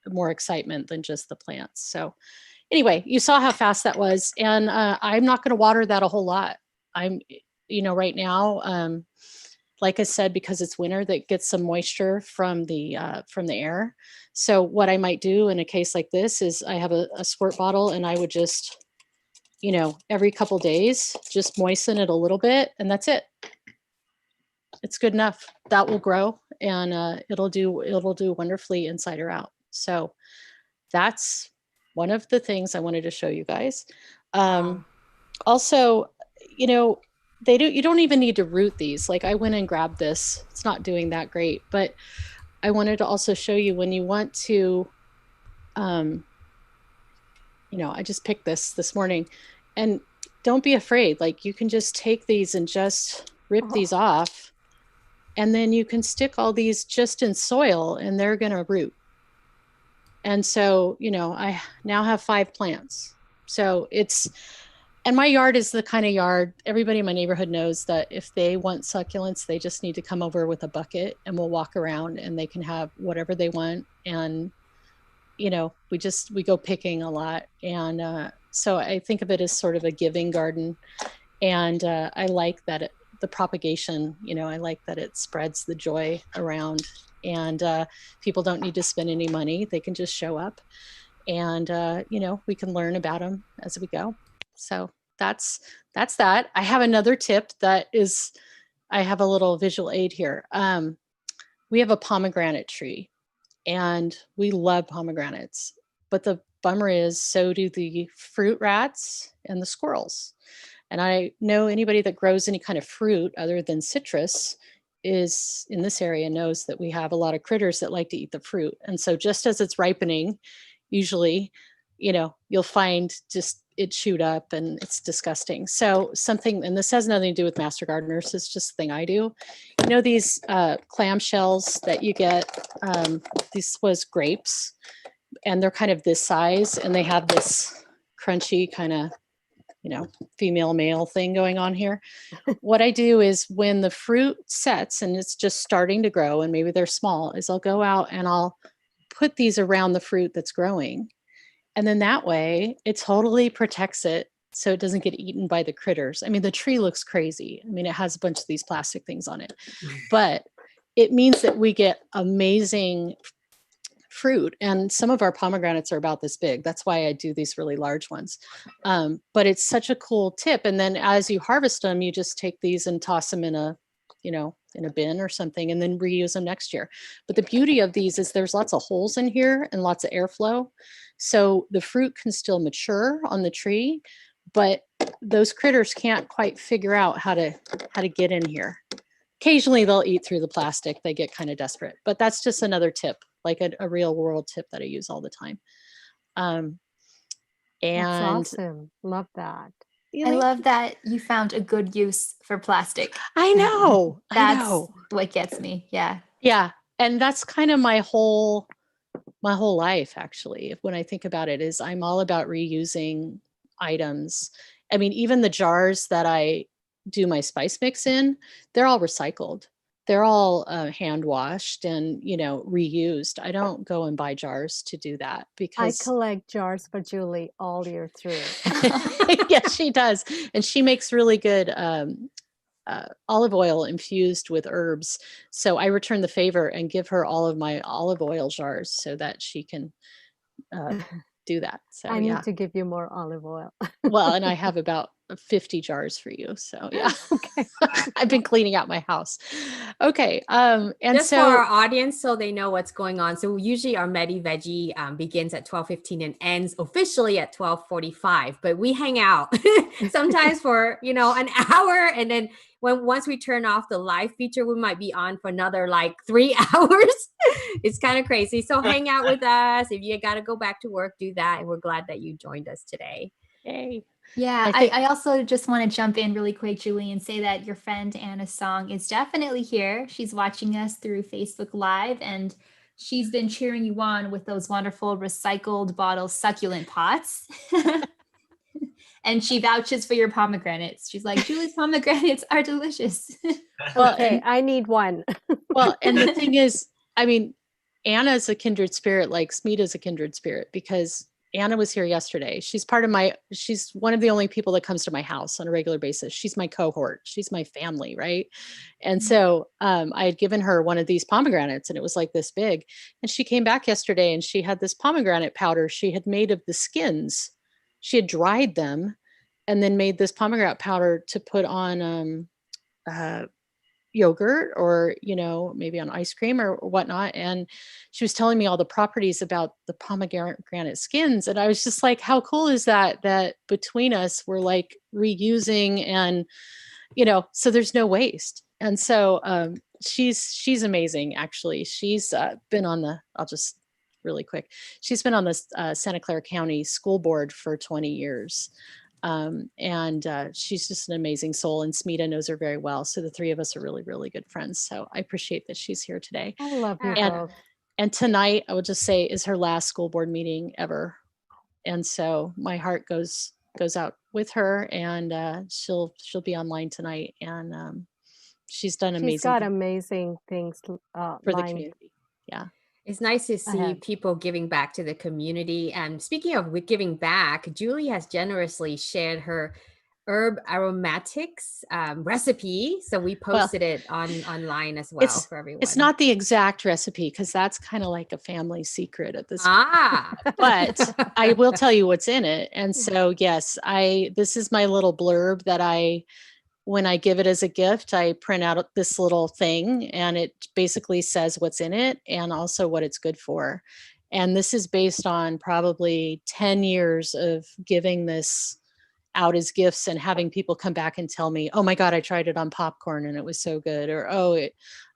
more excitement than just the plants. So anyway, you saw how fast that was. And I'm not going to water that a whole lot. I'm, you know, right now, like I said, because it's winter, that gets some moisture from the air. So what I might do in a case like this is I have a squirt bottle and I would just, you know, every couple days, just moisten it a little bit and that's it. It's good enough. That will grow and it'll do wonderfully inside or out. So that's one of the things I wanted to show you guys. Also, you know, you don't even need to root these. Like I went and grabbed this. It's not doing that great, but I wanted to also show you when you want to, you know, I just picked this morning and don't be afraid. Like you can just take these and just rip these off and then you can stick all these just in soil and they're going to root. And so, you know, I now have 5 plants. So and my yard is the kind of yard, everybody in my neighborhood knows that if they want succulents, they just need to come over with a bucket and we'll walk around and they can have whatever they want. And, you know, we go picking a lot. And so I think of it as sort of a giving garden. And I like that the propagation, you know, I like that it spreads the joy around and people don't need to spend any money. They can just show up and, you know, we can learn about them as we go. So that's that. I have another tip that is, I have a little visual aid here. We have a pomegranate tree and we love pomegranates, but the bummer is so do the fruit rats and the squirrels. And I know anybody that grows any kind of fruit other than citrus is in this area knows that we have a lot of critters that like to eat the fruit. And so just as it's ripening, usually, you know, you'll find just it chewed up and it's disgusting. So something, and this has nothing to do with master gardeners, it's just the thing I do. You know, these clam shells that you get, this was grapes and they're kind of this size and they have this crunchy kind of, you know, female male thing going on here. What I do is when the fruit sets and it's just starting to grow and maybe they're small, is I'll go out and I'll put these around the fruit that's growing. And then that way it totally protects it so it doesn't get eaten by the critters. I mean, the tree looks crazy. I mean, it has a bunch of these plastic things on it, but it means that we get amazing fruit. And some of our pomegranates are about this big. That's why I do these really large ones. But it's such a cool tip. And then as you harvest them, you just take these and toss them in a, you know, in a bin or something and then reuse them next year. But the beauty of these is there's lots of holes in here and lots of airflow. So the fruit can still mature on the tree, but those critters can't quite figure out how to get in here. Occasionally they'll eat through the plastic. They get kind of desperate, but that's just another tip, like a real world tip that I use all the time. And that's awesome. Love that. I love that you found a good use for plastic. I know. That's what gets me. Yeah. Yeah. And that's kind of my whole life, actually. When I think about it, is I'm all about reusing items. I mean, even the jars that I do my spice mix in, they're all recycled. They're all hand washed and, you know, reused. I don't go and buy jars to do that because I collect jars for Julie all year through. yes, she does. And she makes really good olive oil infused with herbs. So I return the favor and give her all of my olive oil jars so that she can do that. So I need to give you more olive oil. well, and I have about 50 jars for you. So yeah, Okay. I've been cleaning out my house. Okay. And Just so for our audience, so they know what's going on. So usually our Medi-Veggie begins at 12:15 and ends officially at 12:45. But we hang out sometimes for an hour, and then once we turn off the live feature, we might be on for another like 3 hours. It's kind of crazy. So hang out with us. If you got to go back to work, do that. And we're glad that you joined us today. yay. Yeah, I think- I also just want to jump in really quick, Julie, and say that your friend Anna Song is definitely here. She's watching us through Facebook Live, and she's been cheering you on with those wonderful recycled bottle succulent pots. And she vouches for your pomegranates. She's like, Julie's pomegranates are delicious. Well, Okay, and- I need one. Well, and the thing is, I mean, Anna's a kindred spirit, like Smita's a kindred spirit, because Anna was here yesterday. She's one of the only people that comes to my house on a regular basis. She's my cohort. She's my family, right? And so I had given her one of these pomegranates, and it was like this big. And she came back yesterday, and she had this pomegranate powder she had made of the skins. She had dried them and then made this pomegranate powder to put on yogurt or maybe on ice cream or whatnot. And she was telling me all the properties about the pomegranate skins, and I was just like, how cool is that between us we're like reusing, and so there's no waste. And so she's amazing. Actually, she's been on the I'll just really quick, she's been on the Santa Clara County School Board for 20 years. And she's just an amazing soul, and Smita knows her very well. So the three of us are really, really good friends. So I appreciate that she's here today. I love you And- both. And tonight, I will just say, is her last school board meeting ever. And so my heart goes out with her, and she'll be online tonight. And she's done amazing She's got things amazing things for the lined community. Yeah. It's nice to see ahead. people giving back to the community. And speaking of giving back, Julie has generously shared her herb aromatics recipe. So we posted it online as well for everyone. It's not the exact recipe, because that's kind of like a family secret at this Ah, but I will tell you what's in it. And so, yes, this is my little blurb that when I give it as a gift, I print out this little thing, and it basically says what's in it and also what it's good for. And this is based on probably 10 years of giving this out as gifts and having people come back and tell me, oh my God, I tried it on popcorn and it was so good. Or,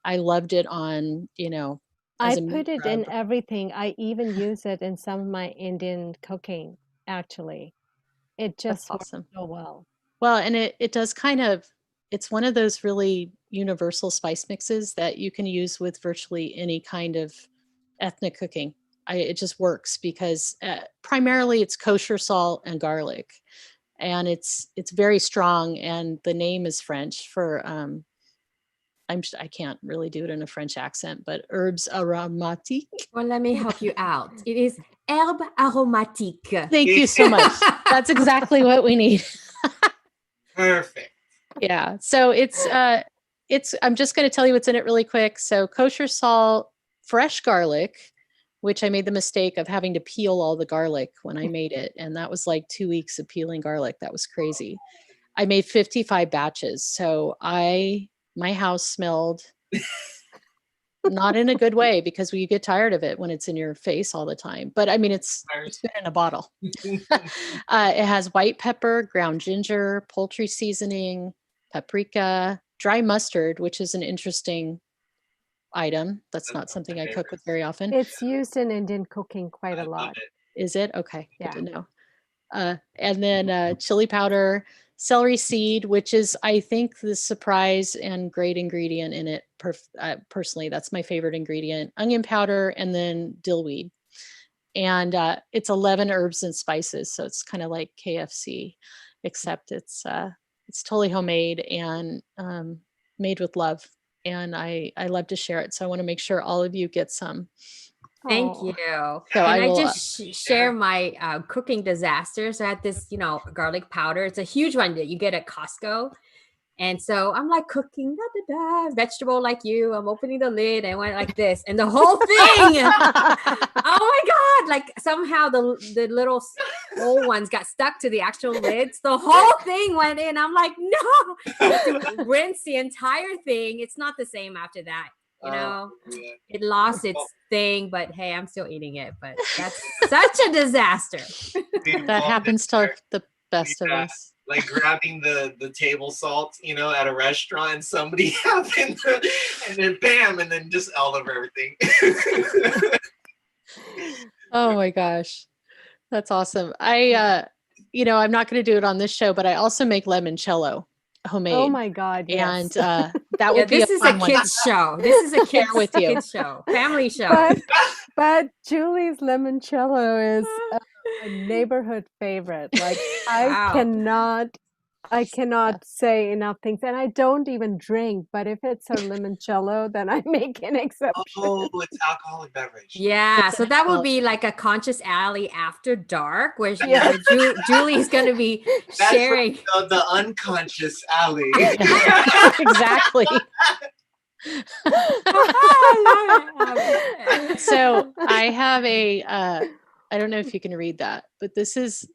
I loved it on, I as a meat put it in rub. everything. I even use it in some of my Indian cooking, actually. It That's just works awesome. so well. Well, and it does it's one of those really universal spice mixes that you can use with virtually any kind of ethnic cooking. It just works because primarily it's kosher salt and garlic, and it's very strong. And the name is French for I can't really do it in a French accent, but herbes aromatiques. well, let me help you out. It is herbe aromatique. Thank you so much. That's exactly what we need. Perfect. Yeah. So it's I'm just going to tell you what's in it really quick. So kosher salt, fresh garlic, which I made the mistake of having to peel all the garlic when I made it. And that was like 2 weeks of peeling garlic. That was crazy. I made 55 batches. So my house smelled not in a good way, because you get tired of it when it's in your face all the time. But I mean, it's good in a bottle. It has white pepper, ground ginger, poultry seasoning, paprika, dry mustard, which is an interesting item. That's not something I cook with very often. It's used in Indian cooking quite I a love lot. it. Is it? Okay. Yeah. Good to know. And then chili powder, celery seed, which is, I think, the surprise and great ingredient in it. Personally, that's my favorite ingredient. Onion powder, and then dill weed. And it's 11 herbs and spices. So it's kind of like KFC, except it's totally homemade and made with love. And I love to share it. So I want to make sure all of you get some. Thank Oh. you. So Can I I will, just share my cooking disaster? So I had this, garlic powder. It's a huge one that you get at Costco. And so I'm like cooking, vegetable like you. I'm opening the lid and went like this, and the whole thing. Oh my God! Like somehow the little old ones got stuck to the actual lids. The whole thing went in. I'm like, no. I have to rinse the entire thing. It's not the same after that. It lost its thing, but hey, I'm still eating it. But that's such a disaster. That happens to the best of us. Like grabbing the table salt, at a restaurant, and somebody happened to, and then bam, and then just all over everything. Oh my gosh. That's awesome. I'm not going to do it on this show, but I also make limoncello homemade. Oh my God. Yes. And that would be this is a kids show. This is a kids show, family show. But Julie's limoncello is a neighborhood favorite. Like I cannot say enough things, and I don't even drink. But if it's her limoncello, then I make an exception. Oh, it's alcoholic beverage. Yeah, so that would be like a conscious alley after dark, where Julie's going to be sharing like the unconscious alley. Exactly. So I have I don't know if you can read that, but this is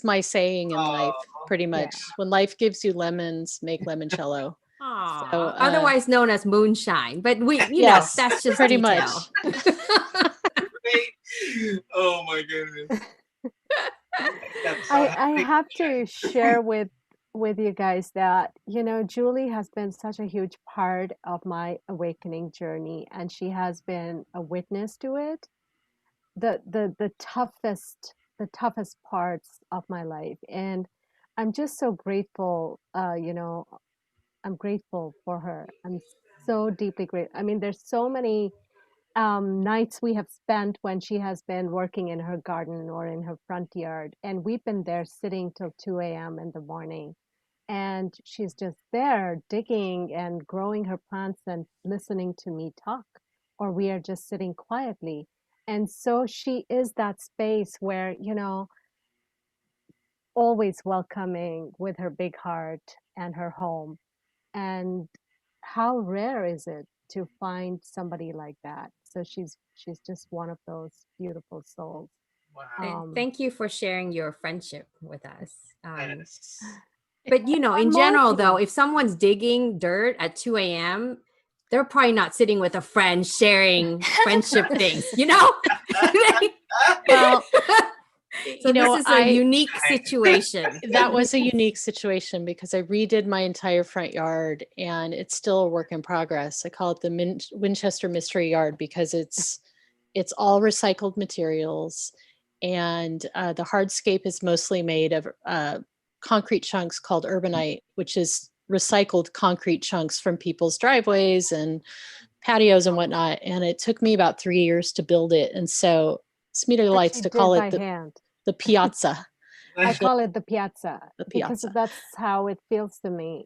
my saying in life, pretty much. Yeah. When life gives you lemons, make limoncello. So, otherwise known as moonshine, but you know, that's just pretty detail. much. Oh my goodness. I have to share with you guys that, Julie has been such a huge part of my awakening journey, and she has been a witness to it. The toughest parts of my life, and I'm just so grateful. I'm grateful for her. I'm so deeply grateful. I mean, there's so many nights we have spent when she has been working in her garden or in her front yard, and we've been there sitting till 2 a.m. in the morning, and she's just there digging and growing her plants and listening to me talk, or we are just sitting quietly. And so she is that space where, always welcoming with her big heart and her home. And how rare is it to find somebody like that? So she's just one of those beautiful souls. Wow. Thank you for sharing your friendship with us. Yes. But in general, though, if someone's digging dirt at 2 a.m., they're probably not sitting with a friend sharing friendship things, Well, so this is a unique situation. That was a unique situation because I redid my entire front yard, and it's still a work in progress. I call it the Winchester Mystery Yard because it's all recycled materials, and the hardscape is mostly made of concrete chunks called urbanite, which is recycled concrete chunks from people's driveways and patios and whatnot. And it took me about 3 years to build it. And so Smita likes to call it the piazza. I call it the piazza, The piazza. Because that's how it feels to me.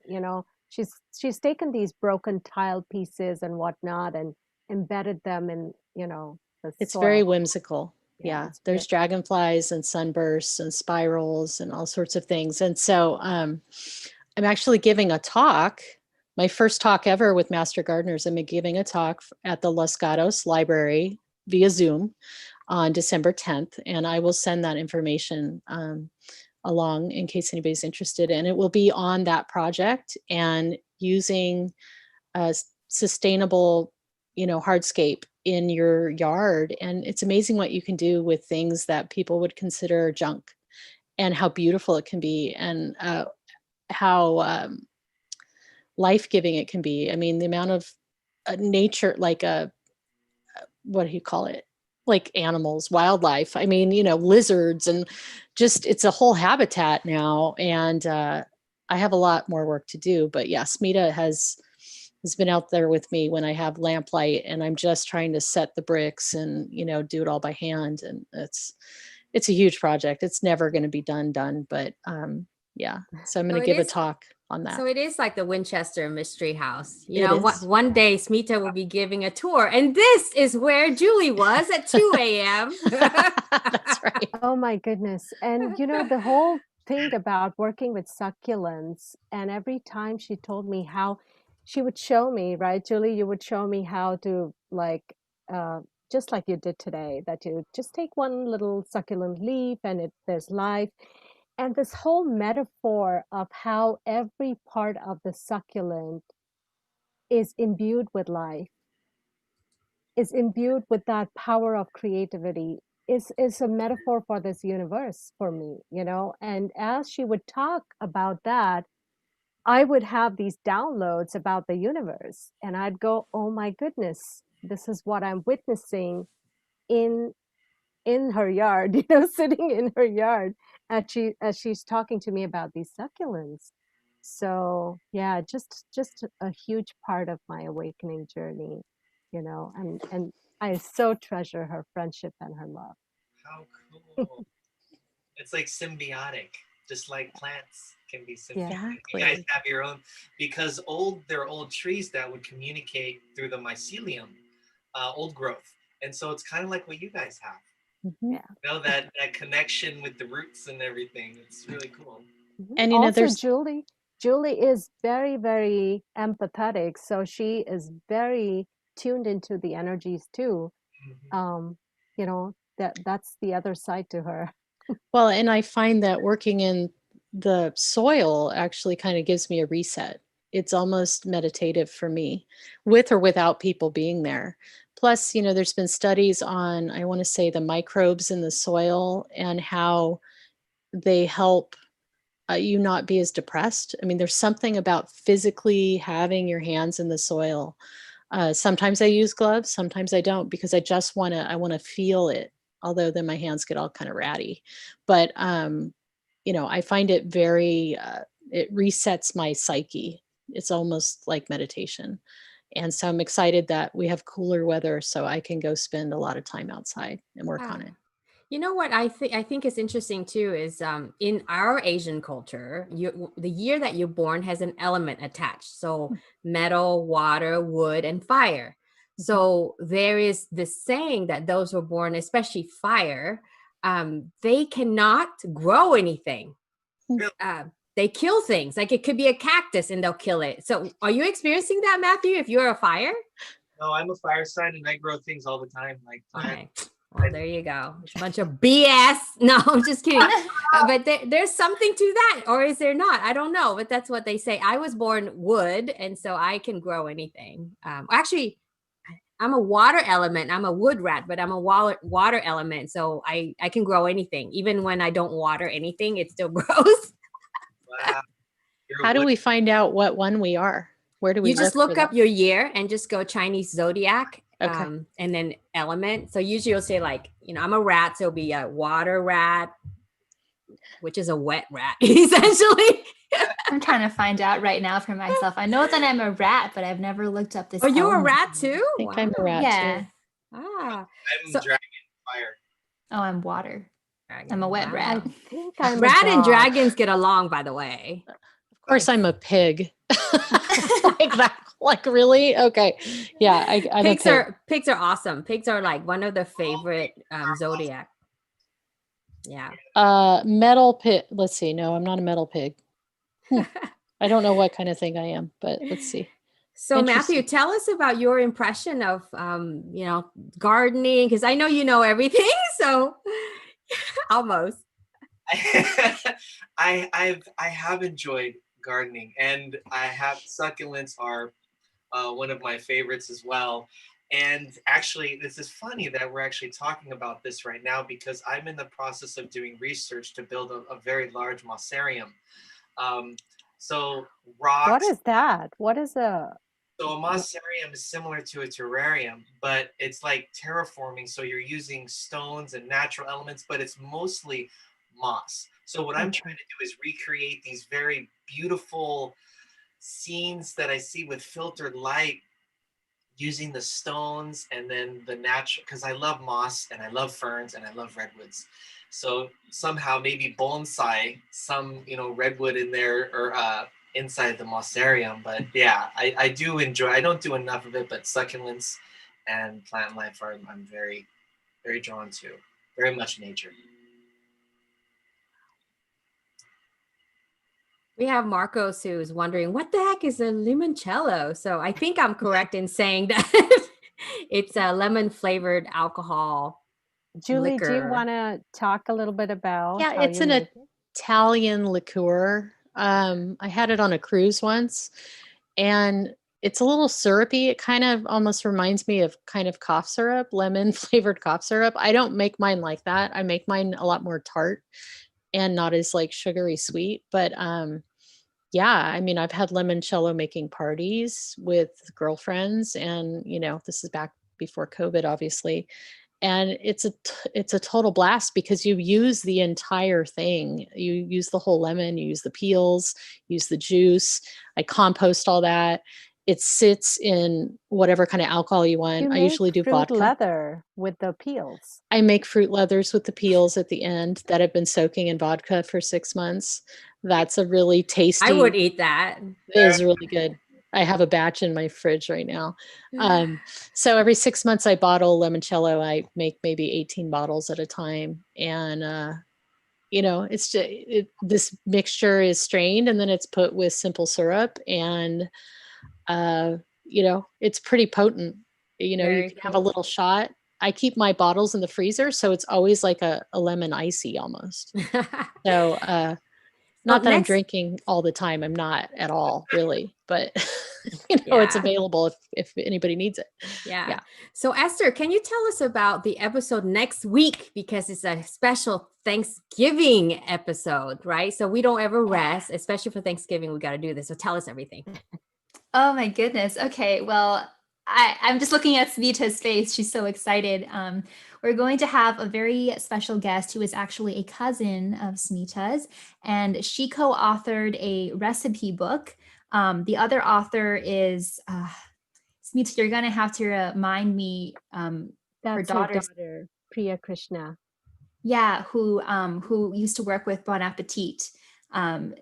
She's taken these broken tile pieces and whatnot and embedded them in, the It's soil. very whimsical. Yeah. It's There's dragonflies and sunbursts and spirals and all sorts of things. And so I'm actually giving a talk, my first talk ever with Master Gardeners. I'm giving a talk at the Los Gatos Library via Zoom on December 10th. And I will send that information along in case anybody's interested. And it will be on that project and using sustainable, hardscape in your yard. And it's amazing what you can do with things that people would consider junk, and how beautiful it can be, and how life-giving it can be. I mean, the amount of nature, like what do you call it? Like animals, wildlife. I mean, lizards, and just, it's a whole habitat now. And I have a lot more work to do, but yeah, Smita has been out there with me when I have lamplight, and I'm just trying to set the bricks and, do it all by hand. And it's a huge project. It's never going to be done, but yeah. So I'm going to give a talk on that. So it is like the Winchester Mystery House. One day Smita will be giving a tour, and this is where Julie was at 2 a.m. That's right. Oh my goodness. And the whole think about working with succulents, and every time she told me how she would show me, right, Julie, you would show me how to uh, just like you did today, that you just take one little succulent leaf and there's life. And this whole metaphor of how every part of the succulent is imbued with life, is imbued with that power of creativity, is a metaphor for this universe for me, you know. And as she would talk about that, I would have these downloads about the universe, and I'd go, oh my goodness, this is what I'm witnessing in her yard, you know, sitting in her yard as she's talking to me about these succulents. So yeah, just a huge part of my awakening journey, you know, and I so treasure her friendship and her love. How cool. It's like symbiotic, just like plants can be symbiotic. Yeah. You guys Exactly. have your own, because there are old trees that would communicate through the mycelium, old growth. And so it's kind of like what you guys have. Mhm. Yeah. You know, that connection with the roots and everything. It's really cool. And you know, Also, there's Julie is very, very empathetic, so she is very tuned into the energies too. Mhm. You know, that's the other side to her. well, and I find that working in the soil actually kind of gives me a reset. It's almost meditative for me, with or without people being there. Plus, you know, there's been studies on, I want to say, the microbes in the soil and how they help you not be as depressed. I mean, there's something about physically having your hands in the soil. Sometimes I use gloves, sometimes I don't, because I want to feel it. Although then my hands get all kind of ratty, but you know, I find it very, it resets my psyche. It's almost like meditation. And so I'm excited that we have cooler weather so I can go spend a lot of time outside and work on Ah. it. You know what I think is interesting too is in our Asian culture, the year that you're born has an element attached. So metal, water, wood, and fire. So there is this saying that those who are born, especially fire, they cannot grow anything. Hmm. They kill things. Like it could be a cactus and they'll kill it. So are you experiencing that, Matthew? If you're a fire? No, I'm a fire sign and I grow things all the time, like plants. Okay. Well, there you go. A bunch of BS. No, I'm just kidding. But there's something to that, or is there not? I don't know, but that's what they say. I was born wood, and so I can grow anything. Actually, I'm a water element. I'm a wood rat, but I'm a water element, so I can grow anything. Even when I don't water anything, it still grows. Wow. You're How do wood. we find out what one we are? Where do we You just look for look that? up your year and just go Chinese zodiac, Okay. and then element. So usually you'll say like, I'm a rat, so it'll be a water rat, which is a wet rat, essentially. I'm trying to find out right now for myself. I know that I'm a rat, but I've never looked up this. Oh, you're a element. rat too? I think I'm a rat Yeah. too. Ah, I'm so dragon fire. Oh, I'm water. I'm a wet wow. rat. I think I'm a Rat and dog. dragons get along, by the way. Of course, I'm a pig. Like that. Like really? Okay. Yeah, I'm a pig. Pigs are awesome. Pigs are like one of the favorite zodiac. Yeah. Metal pig. Let's see. No, I'm not a metal pig. I don't know what kind of thing I am, but let's see. So Interesting. Matthew, tell us about your impression of gardening, because I know you know everything. So almost. I have enjoyed gardening, and I have succulents are one of my favorites as well. And actually, this is funny that we're actually talking about this right now because I'm in the process of doing research to build a very large mossarium. So rocks. What is that? What is a So a mossarium is similar to a terrarium, but it's like terraforming. So you're using stones and natural elements, but it's mostly moss. So what I'm trying to do is recreate these very beautiful scenes that I see with filtered light using the stones and then the natural, because I love moss and I love ferns and I love redwoods. So somehow maybe bonsai, some redwood in there or inside the mossarium. But yeah, I do enjoy. I don't do enough of it, but succulents and plant life are I'm very, very drawn to. Very much nature. We have Marcos who's wondering what the heck is a limoncello. So I think I'm correct in saying that it's a lemon flavored alcohol Julie, do you liquor. want to talk a little bit about Yeah, how it's you an make it? Italian liqueur. I had it on a cruise once, and it's a little syrupy. It kind of almost reminds me of kind of cough syrup, lemon flavored cough syrup. I don't make mine like that. I make mine a lot more tart and not as like sugary sweet. But yeah, I mean, I've had limoncello making parties with girlfriends, and this is back before COVID, obviously. And it's a total blast because you use the entire thing. You use the whole lemon, you use the peels, use the juice. I compost all that. It sits in whatever kind of alcohol you want. You I make usually do fruit vodka. leather with the peels. I make fruit leathers with the peels at the end that have been soaking in vodka for 6 months. That's a really tasty. I would eat that. It is really good. I have a batch in my fridge right now. So every 6 months I bottle limoncello. I make maybe 18 bottles at a time. And, it's just, this mixture is strained and then it's put with simple syrup and, it's pretty potent. You Very can have a cool. little shot. I keep my bottles in the freezer, so it's always like a lemon icy almost. So, not that I'm next, drinking all the time. I'm not at all, really. But it's yeah. available if anybody needs it. Yeah. So Esther, can you tell us about the episode next week? Because it's a special Thanksgiving episode, right? So we don't ever rest, especially for Thanksgiving. We got to do this. So tell us everything. Oh my goodness. Okay. Well, I'm just looking at Smita's face. She's so excited. We're going to have a very special guest who is actually a cousin of Smita's, and she co-authored a recipe book. The other author is Smita. You're going to have to remind me. That's her her daughter's daughter, Priya Krishna. Yeah, who used to work with Bon Appetit.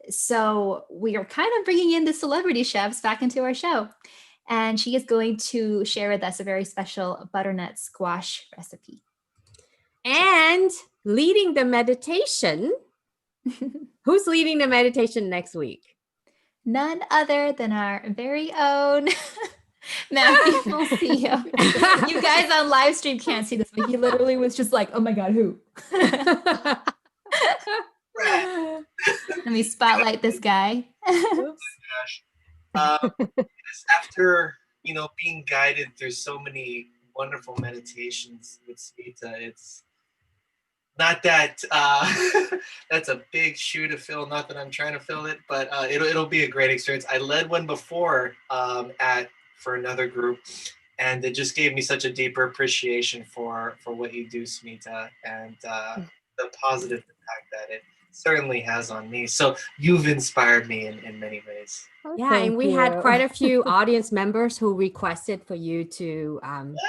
So we are kind of bringing in the celebrity chefs back into our show. And she is going to share with us a very special butternut squash recipe. And leading the meditation. Who's leading the meditation next week? None other than our very own Matthew Fulcio. You guys on live stream can't see this, but he literally was just like, oh my God, who? Let me spotlight this guy. After being guided through so many wonderful meditations with Smita, it's not that that's a big shoe to fill. Not that I'm trying to fill it, but it'll be a great experience. I led one before for another group, and it just gave me such a deeper appreciation for what you do, Smita, and the positive impact that it certainly has on me. So you've inspired me in many ways. Oh, yeah, and we had you. quite a few audience members who requested for you to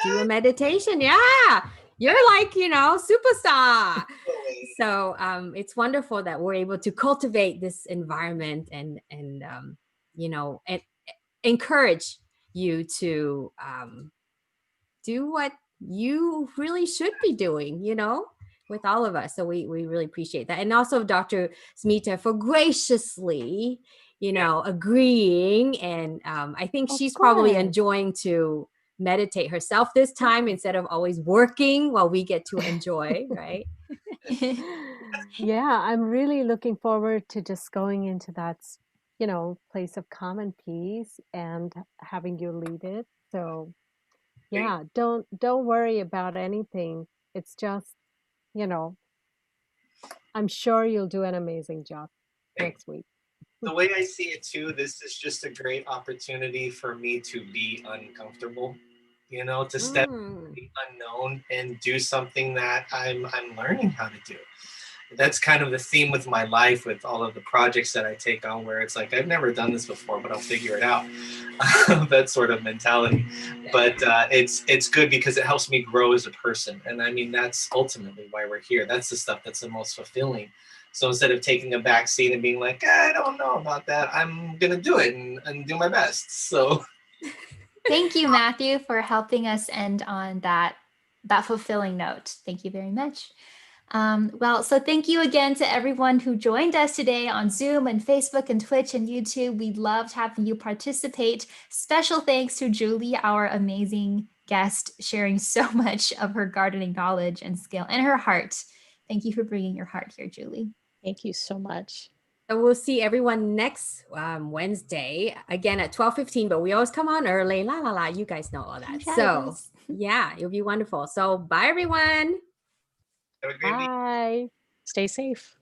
do a meditation. Yeah, you're like, superstar. So it's wonderful that we're able to cultivate this environment and encourage you to do what you really should be doing, with all of us. So we really appreciate that. And also Dr. Smita for graciously, agreeing. And I think Of she's course. probably enjoying to meditate herself this time instead of always working while we get to enjoy, right? Yeah, I'm really looking forward to just going into that, place of calm and peace and having you lead it. So yeah, don't worry about anything. It's just, I'm sure you'll do an amazing job next week. The way I see it too, this is just a great opportunity for me to be uncomfortable, to step into the unknown and do something that I'm learning how to do. That's kind of the theme with my life, with all of the projects that I take on, where it's like, I've never done this before, but I'll figure it out. That sort of mentality. But it's good because it helps me grow as a person. And I mean, that's ultimately why we're here. That's the stuff that's the most fulfilling. So instead of taking a back seat and being like, I don't know about that, I'm going to do it and do my best. So Thank you, Matthew, for helping us end on that fulfilling note. Thank you very much. So thank you again to everyone who joined us today on Zoom and Facebook and Twitch and YouTube. We loved having you participate. Special thanks to Julie, our amazing guest, sharing so much of her gardening knowledge and skill and her heart. Thank you for bringing your heart here, Julie. Thank you so much. So we'll see everyone next Wednesday again at 12:15, but we always come on early. La la la. You guys know all that. Yes. So yeah, it'll be wonderful. So bye everyone. Have a great week. Bye. Stay safe.